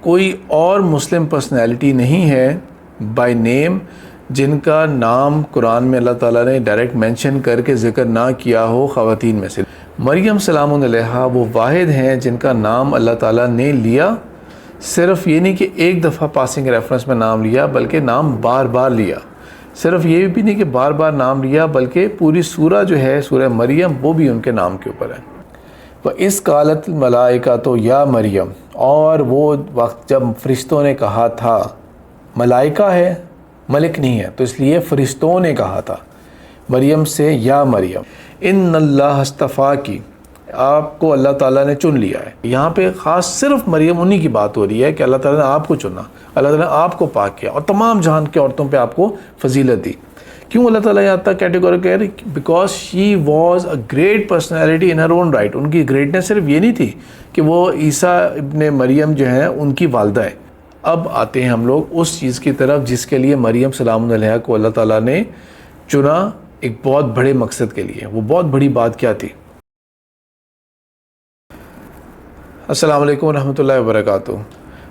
کوئی اور مسلم پرسنالٹی نہیں ہے بائی نیم جن کا نام قرآن میں اللہ تعالیٰ نے ڈائریکٹ مینشن کر کے ذکر نہ کیا ہو خواتین میں سے۔ مریم سلام علیہا وہ واحد ہیں جن کا نام اللہ تعالیٰ نے لیا، صرف یہ نہیں کہ ایک دفعہ پاسنگ ریفرنس میں نام لیا بلکہ نام بار بار لیا۔ صرف یہ بھی نہیں کہ بار بار نام لیا بلکہ پوری سورہ جو ہے سورہ مریم وہ بھی ان کے نام کے اوپر ہے۔ وَإِذْ قَالَتِ الْمَلَائِكَةُ يَا مریم، اور وہ وقت جب فرشتوں نے کہا تھا، ملائکہ ہے ملک نہیں ہے تو اس لیے فرشتوں نے کہا تھا مریم سے، یا مریم ان اللہ اصطفاکی، آپ کو اللہ تعالیٰ نے چن لیا ہے۔ یہاں پہ خاص صرف مریم انہی کی بات ہو رہی ہے کہ اللہ تعالیٰ نے آپ کو چنا، اللہ تعالیٰ نے آپ کو پاک کیا اور تمام جہان کی عورتوں پہ آپ کو فضیلت دی۔ کیوں اللہ تعالیٰ یہاں تک کیٹیگوری کہہ رہی؟ Because she was a great personality in her own right. ان کی گریٹنس صرف یہ نہیں تھی کہ وہ عیسیٰ ابن مریم جو ہیں ان کی والدہ ہے۔ اب آتے ہیں ہم لوگ اس چیز کی طرف جس کے لیے مریم سلام علیہا کو اللہ تعالیٰ نے چنا، ایک بہت بڑے مقصد کے لیے۔ وہ بہت بڑی بات کیا تھی؟ السلام علیکم ورحمۃ اللہ وبرکاتہ۔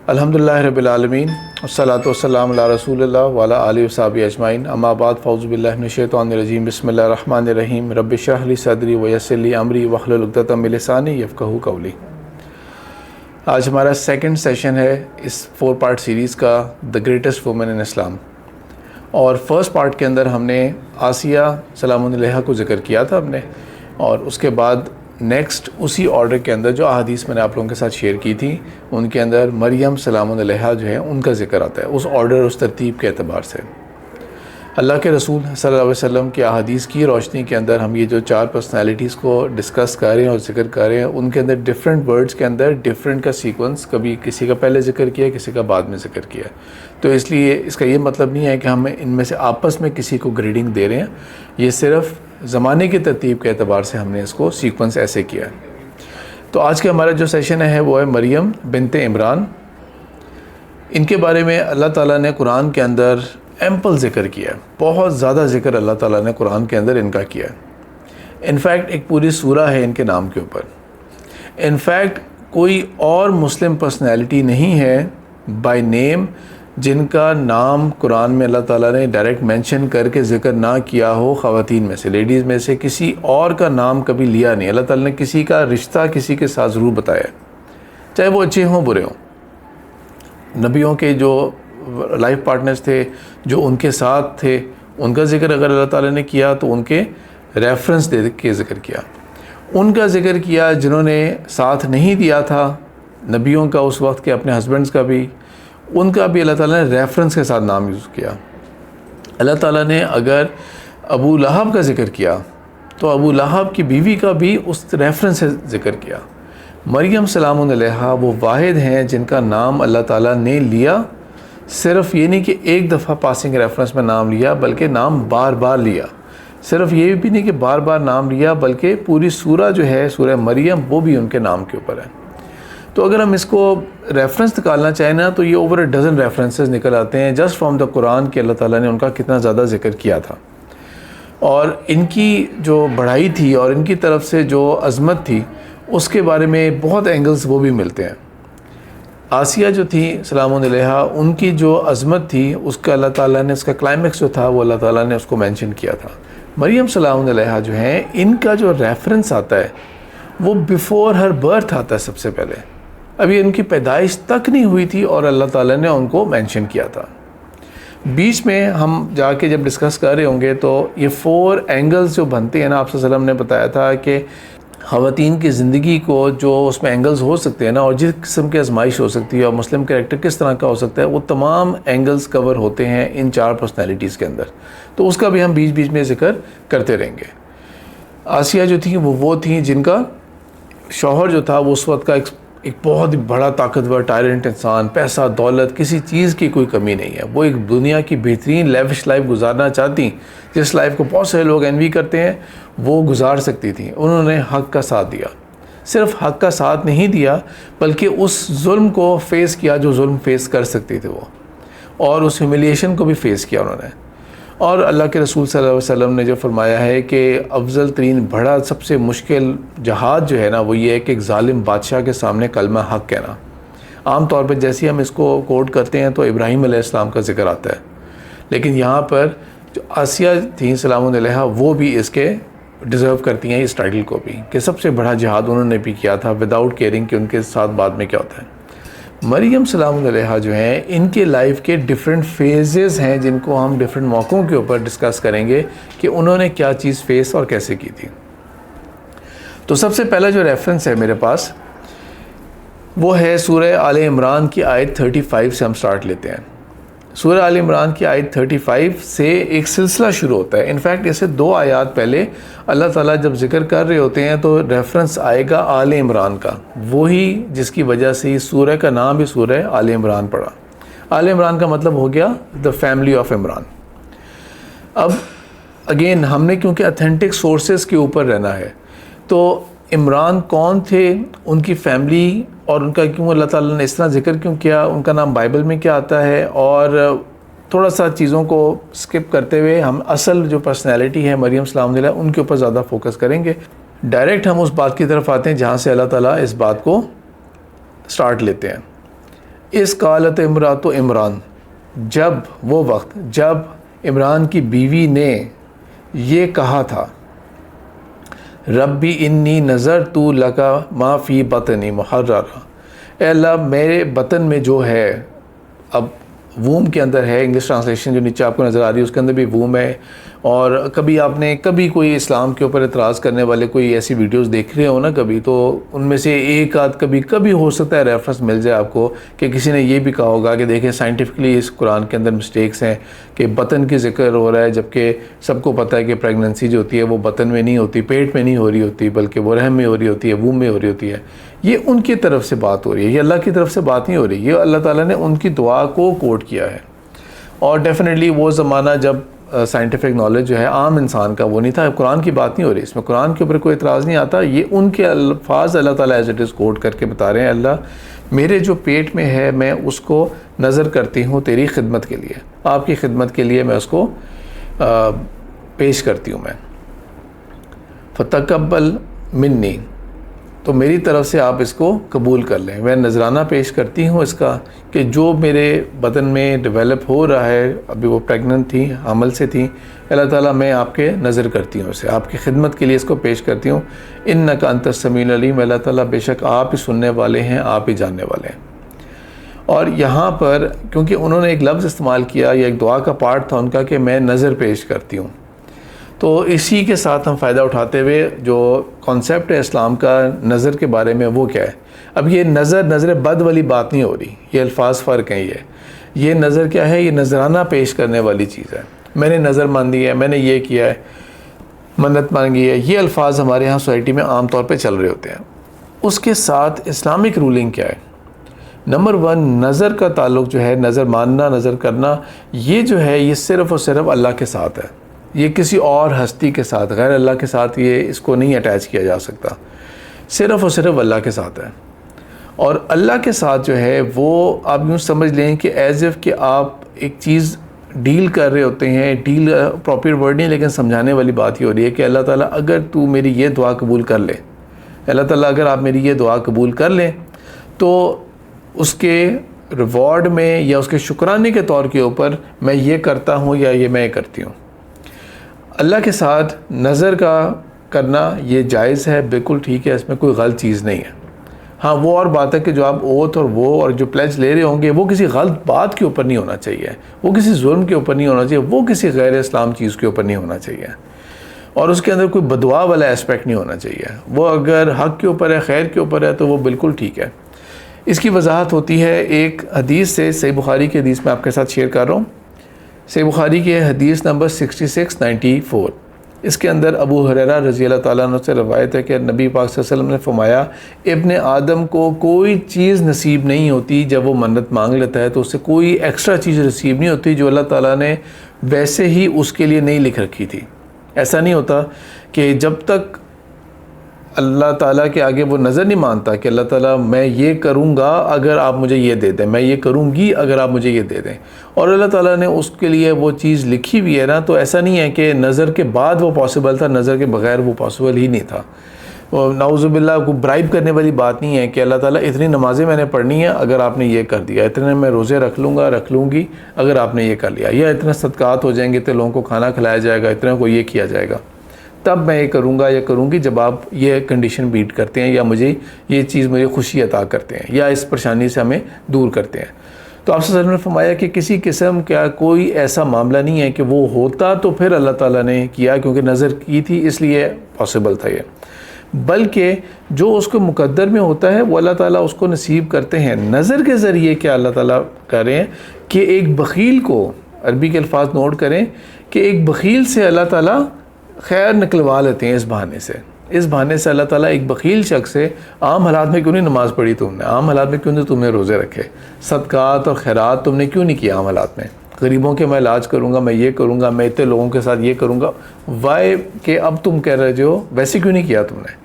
الحمدللہ رب العالمین والصلاۃ والسلام علی رسول اللہ وعلی آلہ وصحبہ اجمعین، اما بعد، فاعوذ باللہ من الشیطان الرجیم، بسم اللہ الرحمن الرحیم، رب اشرح لی صدری ویسر لی امری واحلل عقدۃ من لسانی یفقہوا قولی۔ آج ہمارا سیکنڈ سیشن ہے اس 4 پارٹ سیریز کا، دا گریٹسٹ وومن ان اسلام، اور فرسٹ پارٹ کے اندر ہم نے آسیہ سلام علیہا کو ذکر کیا تھا ہم نے، اور اس کے بعد نیکسٹ اسی آرڈر کے اندر جو احادیث میں نے آپ لوگوں کے ساتھ شیئر کی تھی ان کے اندر مریم سلام علیہا جو ہے ان کا ذکر آتا ہے، اس آرڈر اس ترتیب کے اعتبار سے۔ اللہ کے رسول صلی اللہ علیہ وسلم کی احادیث کی روشنی کے اندر ہم یہ جو 4 پرسنالٹیز کو ڈسکس کر رہے ہیں اور ذکر کر رہے ہیں، ان کے اندر ڈفرینٹ ورڈز کے اندر ڈفرینٹ کا سیکوینس، کبھی کسی کا پہلے ذکر کیا کسی کا بعد میں ذکر کیا، تو اس لیے اس کا یہ مطلب نہیں ہے کہ ہم ان میں سے آپس میں کسی کو گریڈنگ دے رہے ہیں، یہ صرف زمانے کی ترتیب کے اعتبار سے ہم نے اس کو سیکوینس ایسے کیا ہے۔ تو آج کا ہمارا جو سیشن ہے وہ ہے مریم بنت عمران۔ ان کے بارے میں اللہ تعالیٰ نے قرآن کے اندر ایمپل ذکر کیا ہے، بہت زیادہ ذکر اللہ تعالیٰ نے قرآن کے اندر ان کا کیا ہے۔ انفیکٹ ایک پوری سورہ ہے ان کے نام کے اوپر۔ انفیکٹ کوئی اور مسلم پرسنالٹی نہیں ہے بائی نیم جن کا نام قرآن میں اللہ تعالیٰ نے ڈائریکٹ مینشن کر کے ذکر نہ کیا ہو خواتین میں سے، لیڈیز میں سے کسی اور کا نام کبھی لیا نہیں۔ اللہ تعالیٰ نے کسی کا رشتہ کسی کے ساتھ ضرور بتایا ہے، چاہے وہ اچھے ہوں برے ہوں۔ نبیوں کے جو لائف پارٹنرز تھے جو ان کے ساتھ تھے، ان کا ذکر اگر اللہ تعالیٰ نے کیا تو ان کے ریفرنس دے کے ذکر کیا۔ ان کا ذکر کیا جنہوں نے ساتھ نہیں دیا تھا نبیوں کا اس وقت کے، اپنے ہسبینڈز کا بھی، ان کا بھی اللہ تعالیٰ نے ریفرنس کے ساتھ نام یوز کیا۔ اللہ تعالیٰ نے اگر ابو لہب کا ذکر کیا تو ابو لہب کی بیوی کا بھی اس ریفرنس سے ذکر کیا۔ مریم سلام علیہا وہ واحد ہیں جن کا نام اللہ تعالیٰ نے لیا، صرف یہ نہیں کہ ایک دفعہ پاسنگ ریفرنس میں نام لیا بلکہ نام بار بار لیا۔ صرف یہ بھی نہیں کہ بار بار نام لیا بلکہ پوری سورہ جو ہے سورہ مریم وہ بھی ان کے نام کے اوپر ہے۔ تو اگر ہم اس کو ریفرنس نکالنا چاہیں نا تو یہ اوور اے ڈزن ریفرنسز نکل آتے ہیں جسٹ فرام دا قرآن کہ اللہ تعالیٰ نے ان کا کتنا زیادہ ذکر کیا تھا، اور ان کی جو بڑائی تھی اور ان کی طرف سے جو عظمت تھی اس کے بارے میں بہت اینگلز وہ بھی ملتے ہیں۔ آسیہ جو تھی سلام علیہا، ان کی جو عظمت تھی اس کا اللہ تعالیٰ نے، اس کا کلائمیکس جو تھا وہ اللہ تعالیٰ نے اس کو مینشن کیا تھا۔ مریم سلام علیہا جو ہیں ان کا جو ریفرنس آتا ہے وہ بیفور ہر برتھ آتا ہے، سب سے پہلے ابھی ان کی پیدائش تک نہیں ہوئی تھی اور اللہ تعالیٰ نے ان کو مینشن کیا تھا۔ بیچ میں ہم جا کے جب ڈسکس کر رہے ہوں گے تو یہ 4 اینگلز جو بنتے ہیں نا، آپ صلی اللہ علیہ وسلم نے بتایا تھا کہ خواتین کی زندگی کو جو اس میں اینگلز ہو سکتے ہیں نا، اور جس قسم کی آزمائش ہو سکتی ہے اور مسلم کریکٹر کس طرح کا ہو سکتا ہے، وہ تمام اینگلز کور ہوتے ہیں ان 4 پرسنالٹیز کے اندر، تو اس کا بھی ہم بیچ بیچ میں ذکر کرتے رہیں گے۔ آسیہ جو تھیں وہ تھیں جن کا شوہر جو تھا وہ اس وقت کا ایک بہت بڑا طاقتور ٹائرنٹ انسان، پیسہ دولت کسی چیز کی کوئی کمی نہیں ہے، وہ ایک دنیا کی بہترین لیوش لائف گزارنا چاہتی، جس لائف کو بہت سارے لوگ انوی کرتے ہیں وہ گزار سکتی تھیں۔ انہوں نے حق کا ساتھ دیا، صرف حق کا ساتھ نہیں دیا بلکہ اس ظلم کو فیس کیا جو ظلم فیس کر سکتی تھی وہ، اور اس ہیوملیشن کو بھی فیس کیا انہوں نے۔ اور اللہ کے رسول صلی اللہ علیہ وسلم نے جو فرمایا ہے کہ افضل ترین بڑا سب سے مشکل جہاد جو ہے نا وہ یہ ہے کہ ایک ظالم بادشاہ کے سامنے کلمہ حق کہنا۔ عام طور پہ جیسے ہم اس کو کوٹ کرتے ہیں تو ابراہیم علیہ السلام کا ذکر آتا ہے، لیکن یہاں پر جو آسیہ تھیں سلام علیہا وہ بھی اس کے ڈیزرو کرتی ہیں اس ٹائٹل کو بھی، کہ سب سے بڑا جہاد انہوں نے بھی کیا تھا وداؤٹ کیئرنگ کہ ان کے ساتھ بعد میں کیا ہوتا ہے۔ مریم سلام علیہا جو ہیں ان کے لائف کے ڈیفرنٹ فیزز ہیں جن کو ہم ڈیفرنٹ موقعوں کے اوپر ڈسکس کریں گے کہ انہوں نے کیا چیز فیس اور کیسے کی تھی۔ تو سب سے پہلا جو ریفرنس ہے میرے پاس وہ ہے سورہ آل عمران کی آیت 35 سے ہم سٹارٹ لیتے ہیں۔ سورہ آل عمران کی آیت 35 سے ایک سلسلہ شروع ہوتا ہے۔ انفیکٹ اسے 2 آیات پہلے اللہ تعالیٰ جب ذکر کر رہے ہوتے ہیں تو ریفرنس آئے گا آل عمران کا، وہی جس کی وجہ سے اس سورہ کا نام بھی سورہ آل عمران پڑا۔ آل عمران کا مطلب ہو گیا دا فیملی آف عمران۔ اب اگین ہم نے کیونکہ اتھینٹک سورسز کے اوپر رہنا ہے، تو عمران کون تھے، ان کی فیملی اور ان کا کیوں اللہ تعالیٰ نے اس طرح ذکر کیوں کیا، ان کا نام بائبل میں کیا آتا ہے، اور تھوڑا سا چیزوں کو سکپ کرتے ہوئے ہم اصل جو پرسنالٹی ہے مریم سلام علیہ ان کے اوپر زیادہ فوکس کریں گے۔ ڈائریکٹ ہم اس بات کی طرف آتے ہیں جہاں سے اللہ تعالیٰ اس بات کو سٹارٹ لیتے ہیں۔ اس قالت امرات عمران، جب وہ وقت جب عمران کی بیوی نے یہ کہا تھا، ربی انی نظرت لک ما فی بطنی محررا، اے اللہ میرے بطن میں جو ہے، اب ووم کے اندر ہے، انگلش ٹرانسلیشن جو نیچے آپ کو نظر آ رہی ہے اس کے اندر بھی ووم ہے، اور کبھی آپ نے کوئی اسلام کے اوپر اعتراض کرنے والے کوئی ایسی ویڈیوز دیکھ رہے ہو نا کبھی، تو ان میں سے ایک آدھ کبھی ہو سکتا ہے ریفرنس مل جائے آپ کو کہ کسی نے یہ بھی کہا ہوگا کہ دیکھیں سائنٹیفکلی اس قرآن کے اندر مسٹیکس ہیں کہ بطن کی ذکر ہو رہا ہے، جبکہ سب کو پتہ ہے کہ پریگننسی جو ہوتی ہے وہ بطن میں نہیں ہوتی، پیٹ میں نہیں ہو رہی ہوتی، بلکہ وہ رحم میں ہو رہی ہوتی ہے، ووم میں ہو رہی ہوتی ہے۔ یہ ان کی طرف سے بات ہو رہی ہے، یہ اللہ کی طرف سے بات نہیں ہو رہی، یہ اللہ تعالیٰ نے ان کی دعا کو کوٹ کیا ہے۔ اور ڈیفینیٹلی وہ زمانہ جب سائنٹیفک نالج جو ہے عام انسان کا وہ نہیں تھا، قرآن کی بات نہیں ہو رہی، اس میں قرآن کے اوپر کوئی اعتراض نہیں آتا، یہ ان کے الفاظ اللہ تعالیٰ ایز اٹ از کوٹ کر کے بتا رہے ہیں، اللہ میرے جو پیٹ میں ہے میں اس کو نظر کرتی ہوں تیری خدمت کے لیے، آپ کی خدمت کے لیے میں اس کو پیش کرتی ہوں میں، فتقبل منی، تو میری طرف سے آپ اس کو قبول کر لیں، میں نذرانہ پیش کرتی ہوں اس کا کہ جو میرے بدن میں ڈیولپ ہو رہا ہے، ابھی وہ پریگننٹ تھیں، حمل سے تھیں، اللہ تعالیٰ میں آپ کے نظر کرتی ہوں اسے، آپ کی خدمت کے لیے اس کو پیش کرتی ہوں، انک انت السمیع العلیم، اللہ تعالیٰ بے شک آپ ہی سننے والے ہیں، آپ ہی جاننے والے ہیں۔ اور یہاں پر کیونکہ انہوں نے ایک لفظ استعمال کیا، یا ایک دعا کا پارٹ تھا ان کا کہ میں نظر پیش کرتی ہوں، تو اسی کے ساتھ ہم فائدہ اٹھاتے ہوئے جو کانسیپٹ ہے اسلام کا نظر کے بارے میں وہ کیا ہے۔ اب یہ نظر بد والی بات نہیں ہو رہی، یہ الفاظ فرق ہیں، یہ نظر کیا ہے، یہ نذرانہ پیش کرنے والی چیز ہے، میں نے نظر ماندی ہے، میں نے یہ کیا ہے، منت مانگی ہے، یہ الفاظ ہمارے ہاں سوسائٹی میں عام طور پہ چل رہے ہوتے ہیں۔ اس کے ساتھ اسلامک رولنگ کیا ہے؟ نمبر 1، نظر کا تعلق جو ہے، نظر ماننا، نظر کرنا، یہ جو ہے یہ صرف اور صرف اللہ کے ساتھ ہے، یہ کسی اور ہستی کے ساتھ، غیر اللہ کے ساتھ یہ اس کو نہیں اٹیچ کیا جا سکتا، صرف اور صرف اللہ کے ساتھ ہے۔ اور اللہ کے ساتھ جو ہے وہ آپ یوں سمجھ لیں کہ ایز اف کہ آپ ایک چیز ڈیل کر رہے ہوتے ہیں، ڈیل پراپر ورڈ نہیں لیکن سمجھانے والی بات ہی ہو رہی ہے کہ اللہ تعالیٰ اگر تو میری یہ دعا قبول کر لے، اللہ تعالیٰ اگر آپ میری یہ دعا قبول کر لیں تو اس کے ریوارڈ میں یا اس کے شکرانے کے طور کے اوپر میں یہ کرتا ہوں یا یہ میں کرتی ہوں۔ اللہ کے ساتھ نظر کا کرنا یہ جائز ہے، بالکل ٹھیک ہے، اس میں کوئی غلط چیز نہیں ہے۔ ہاں وہ اور بات ہے کہ جو آپ اوتھ اور جو پلیج لے رہے ہوں گے وہ کسی غلط بات کے اوپر نہیں ہونا چاہیے، وہ کسی ظلم کے اوپر نہیں ہونا چاہیے، وہ کسی غیر اسلام چیز کے اوپر نہیں ہونا چاہیے، اور اس کے اندر کوئی بدعا والا اسپیکٹ نہیں ہونا چاہیے۔ وہ اگر حق کے اوپر ہے، خیر کے اوپر ہے تو وہ بالکل ٹھیک ہے۔ اس کی وضاحت ہوتی ہے ایک حدیث سے، صحیح بخاری کی حدیث میں آپ کے ساتھ شیئر کر رہا ہوں، صحیح بخاری کی حدیث نمبر 6694۔ اس کے اندر ابو ہریرہ رضی اللہ تعالیٰ عنہ سے روایت ہے کہ نبی پاک صلی اللہ علیہ وسلم نے فرمایا، ابن آدم کو کوئی چیز نصیب نہیں ہوتی جب وہ منت مانگ لیتا ہے تو اس سے کوئی ایکسٹرا چیز نصیب نہیں ہوتی جو اللہ تعالیٰ نے ویسے ہی اس کے لیے نہیں لکھ رکھی تھی۔ ایسا نہیں ہوتا کہ جب تک اللہ تعالیٰ کے آگے وہ نظر نہیں مانتا کہ اللہ تعالیٰ میں یہ کروں گا اگر آپ مجھے یہ دے دیں، میں یہ کروں گی اگر آپ مجھے یہ دے دیں، اور اللہ تعالیٰ نے اس کے لیے وہ چیز لکھی بھی ہے نا، تو ایسا نہیں ہے کہ نظر کے بعد وہ پاسبل تھا، نظر کے بغیر وہ پاسبل ہی نہیں تھا۔ نعوذ باللہ کو برائب کرنے والی بات نہیں ہے کہ اللہ تعالیٰ اتنی نمازیں میں نے پڑھنی ہیں اگر آپ نے یہ کر دیا، اتنے میں روزے رکھ لوں گی اگر آپ نے یہ کر لیا، یا اتنے صدقات ہو جائیں گے، اتنے لوگوں کو کھانا کھلایا جائے گا، اتنے کو یہ کیا جائے گا، تب میں یہ کروں گا یا کروں گی جب آپ یہ کنڈیشن بیٹ کرتے ہیں، یا مجھے یہ چیز مجھے خوشی عطا کرتے ہیں، یا اس پریشانی سے ہمیں دور کرتے ہیں۔ تو آپ صلی اللہ علیہ وسلم نے فرمایا کہ کسی قسم کا کوئی ایسا معاملہ نہیں ہے کہ وہ ہوتا تو پھر اللہ تعالیٰ نے کیا کیونکہ نظر کی تھی اس لیے پاسبل تھا یہ، بلکہ جو اس کو مقدر میں ہوتا ہے وہ اللہ تعالیٰ اس کو نصیب کرتے ہیں۔ نظر کے ذریعے کیا اللہ تعالیٰ کر رہے ہیں کہ ایک بخیل کو، عربی کے الفاظ نوٹ کریں کہ ایک بخیل سے اللہ تعالیٰ خیر نکلوا لیتے ہیں۔ اس بہانے سے اللہ تعالیٰ ایک بخیل شخص سے، عام حالات میں کیوں نہیں نماز پڑھی تم نے، عام حالات میں کیوں نہیں تم نے روزے رکھے، صدقات اور خیرات تم نے کیوں نہیں کیا، عام حالات میں غریبوں کے میں علاج کروں گا، میں یہ کروں گا، میں اتنے لوگوں کے ساتھ یہ کروں گا، وائے کہ اب تم کہہ رہے ہو ویسے کیوں نہیں کیا تم نے۔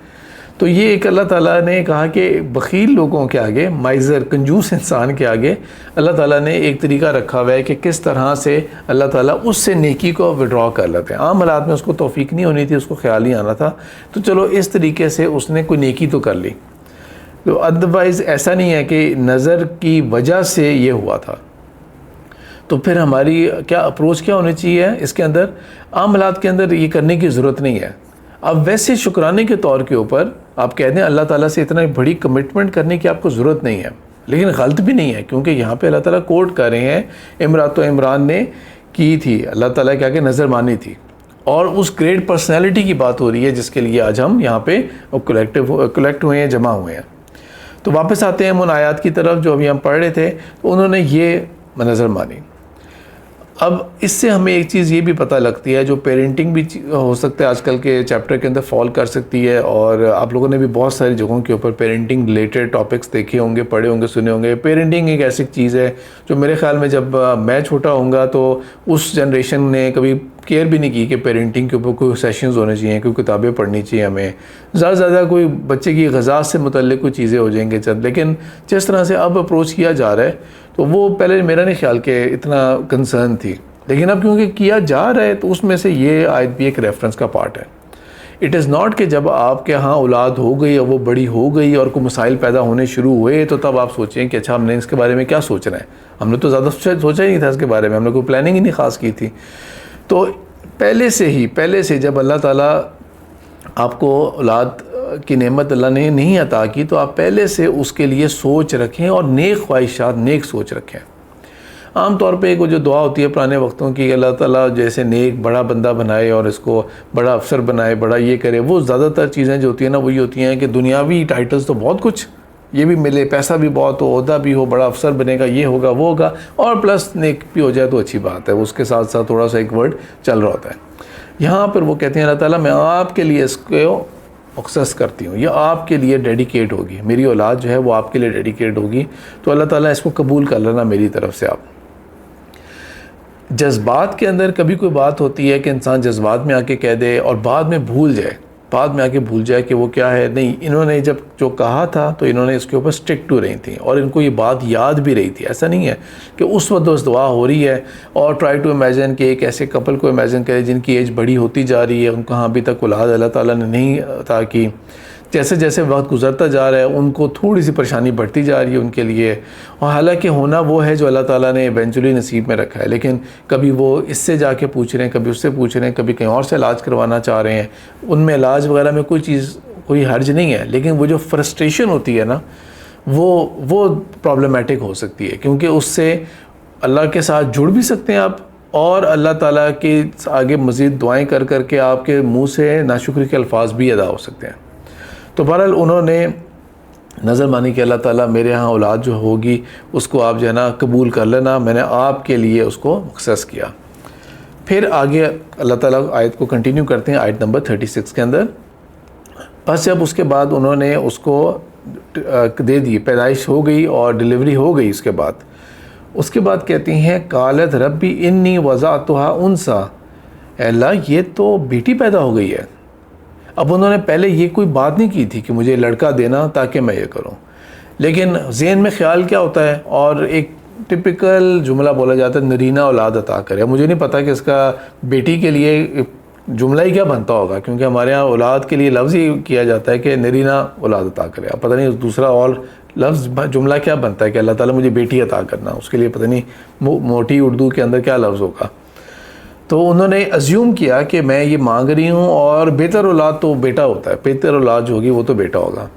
تو یہ ایک اللہ تعالیٰ نے کہا کہ بخیل لوگوں کے آگے، مائزر کنجوس انسان کے آگے اللہ تعالیٰ نے ایک طریقہ رکھا ہوا ہے کہ کس طرح سے اللہ تعالیٰ اس سے نیکی کو وڈرا کر لیتے ہیں۔ عام حالات میں اس کو توفیق نہیں ہونی تھی، اس کو خیال ہی آنا تھا، تو چلو اس طریقے سے اس نے کوئی نیکی تو کر لی، تو ادروائز ایسا نہیں ہے کہ نظر کی وجہ سے یہ ہوا تھا۔ تو پھر ہماری کیا اپروچ کیا ہونی چاہیے اس کے اندر؟ عام حالات کے اندر یہ کرنے کی ضرورت نہیں ہے۔ اب ویسے شکرانے کے طور کے اوپر آپ کہہ دیں اللہ تعالیٰ سے اتنا بڑی کمٹمنٹ کرنے کی آپ کو ضرورت نہیں ہے، لیکن غلط بھی نہیں ہے، کیونکہ یہاں پہ اللہ تعالیٰ کوٹ کر رہے ہیں امرات و عمران نے کی تھی، اللہ تعالیٰ کیا کہ نظر مانی تھی، اور اس گریٹ پرسنالٹی کی بات ہو رہی ہے جس کے لیے آج ہم یہاں پہ کلیکٹ ہوئے ہیں، جمع ہوئے ہیں۔ تو واپس آتے ہیں ان آیات کی طرف جو ابھی ہم پڑھ رہے تھے، تو انہوں نے یہ نظر مانی۔ اب اس سے ہمیں ایک چیز یہ بھی پتہ لگتی ہے، جو پیرنٹنگ بھی ہو سکتا ہے آج کل کے چیپٹر کے اندر فال کر سکتی ہے، اور آپ لوگوں نے بھی بہت ساری جگہوں کے اوپر پیرنٹنگ ریلیٹڈ ٹاپکس دیکھے ہوں گے، پڑھے ہوں گے، سنے ہوں گے۔ پیرنٹنگ ایک ایسی چیز ہے جو میرے خیال میں جب میں چھوٹا ہوں گا تو اس جنریشن نے کبھی کیئر بھی نہیں کی کہ پیرنٹنگ کے اوپر کوئی سیشنز ہونے چاہیے، کوئی کتابیں پڑھنی چاہیے ہمیں، زیادہ سے زیادہ کوئی بچے کی غذا سے متعلق کوئی چیزیں ہو جائیں گے چند۔ لیکن جس طرح سے اب اپروچ کیا جا رہا ہے تو وہ پہلے میرا نہیں خیال کہ اتنا کنسرن تھی، لیکن اب کیونکہ کیا جا رہا ہے تو اس میں سے یہ آیت بھی ایک ریفرنس کا پارٹ ہے۔ اٹ از ناٹ کہ جب آپ کے ہاں اولاد ہو گئی اور وہ بڑی ہو گئی اور کوئی مسائل پیدا ہونے شروع ہوئے تو تب آپ سوچیں کہ اچھا ہم نے اس کے بارے میں کیا سوچنا ہے، ہم نے تو زیادہ سوچا ہی نہیں تھا اس کے بارے میں، ہم نے کوئی پلاننگ ہی نہیں خاص کی تھی۔ تو پہلے سے جب اللہ تعالیٰ آپ کو اولاد کی نعمت اللہ نے نہیں عطا کی تو آپ پہلے سے اس کے لیے سوچ رکھیں اور نیک خواہشات، نیک سوچ رکھیں۔ عام طور پہ ایک جو دعا ہوتی ہے پرانے وقتوں کی، اللہ تعالیٰ جیسے نیک بڑا بندہ بنائے اور اس کو بڑا افسر بنائے، بڑا یہ کرے، وہ زیادہ تر چیزیں جو ہوتی ہیں نا وہی ہوتی ہیں کہ دنیاوی ٹائٹلز تو بہت کچھ، یہ بھی ملے، پیسہ بھی بہت ہو، عہدہ بھی ہو، بڑا افسر بنے گا، یہ ہوگا وہ ہوگا، اور پلس نیک بھی ہو جائے تو اچھی بات ہے، اس کے ساتھ ساتھ تھوڑا سا ایک ورڈ چل رہا ہوتا ہے۔ یہاں پر وہ کہتے ہیں اللہ تعالیٰ میں آپ کے لیے اس کو مخصص کرتی ہوں، یہ آپ کے لیے ڈیڈیکیٹ ہوگی، میری اولاد جو ہے وہ آپ کے لیے ڈیڈیکیٹ ہوگی، تو اللہ تعالیٰ اس کو قبول کر لینا میری طرف سے۔ آپ جذبات کے اندر کبھی کوئی بات ہوتی ہے کہ انسان جذبات میں آ کے کہہ دے اور بعد میں بھول جائے کہ وہ کیا ہے، نہیں، انہوں نے جب جو کہا تھا تو انہوں نے اس کے اوپر اسٹک ٹو رہی تھیں اور ان کو یہ بات یاد بھی رہی تھی۔ ایسا نہیں ہے کہ اس وقت اس دعا ہو رہی ہے اور ٹرائی ٹو امیجن کہ ایک ایسے کپل کو امیجن کرے جن کی ایج بڑی ہوتی جا رہی ہے، ان کو ابھی تک اولاد اللہ تعالیٰ نے نہیں عطا کی، جیسے جیسے وقت گزرتا جا رہا ہے ان کو تھوڑی سی پریشانی بڑھتی جا رہی ہے ان کے لیے، اور حالانکہ ہونا وہ ہے جو اللہ تعالیٰ نے ایونچولی نصیب میں رکھا ہے، لیکن کبھی وہ اس سے جا کے پوچھ رہے ہیں، کبھی اس سے پوچھ رہے ہیں، کبھی کہیں اور سے علاج کروانا چاہ رہے ہیں۔ ان میں علاج وغیرہ میں کوئی حرج نہیں ہے، لیکن وہ جو فرسٹریشن ہوتی ہے نا وہ پرابلمیٹک ہو سکتی ہے، کیونکہ اس سے اللہ کے ساتھ جڑ بھی سکتے ہیں آپ، اور اللہ تعالیٰ کے آگے مزید دعائیں کر کے آپ کے منہ سے ناشکری کے الفاظ بھی ادا ہو سکتے ہیں۔ تو بہرحال انہوں نے نظر مانی کہ اللہ تعالیٰ میرے ہاں اولاد جو ہوگی اس کو آپ جو ہے نا قبول کر لینا، میں نے آپ کے لیے اس کو مخصص کیا۔ پھر آگے اللہ تعالیٰ آیت کو کنٹینیو کرتے ہیں آیت نمبر 36 کے اندر۔ بس جب اس کے بعد انہوں نے اس کو دے دی، پیدائش ہو گئی اور ڈیلیوری ہو گئی، اس کے بعد کہتی ہیں قالت ربی انی وضعتها انثی، اے اللہ یہ تو بیٹی پیدا ہو گئی ہے۔ اب انہوں نے پہلے یہ کوئی بات نہیں کی تھی کہ مجھے لڑکا دینا تاکہ میں یہ کروں، لیکن ذہن میں خیال کیا ہوتا ہے، اور ایک ٹپیکل جملہ بولا جاتا ہے نرینہ اولاد عطا کرے۔ مجھے نہیں پتا کہ اس کا بیٹی کے لیے جملہ ہی کیا بنتا ہوگا، کیونکہ ہمارے ہاں اولاد کے لیے لفظ ہی کیا جاتا ہے کہ نرینہ اولاد عطا کرے. اب پتہ نہیں دوسرا اور لفظ جملہ کیا بنتا ہے کہ اللہ تعالیٰ مجھے بیٹی عطا کرنا، اس کے لیے پتہ نہیں موٹی اردو کے اندر کیا لفظ ہوگا. تو انہوں نے ازیوم کیا کہ میں یہ مانگ رہی ہوں اور بہتر اولاد تو بیٹا ہوتا ہے، بہتر اولاد جو ہوگی وہ تو بیٹا ہوگا.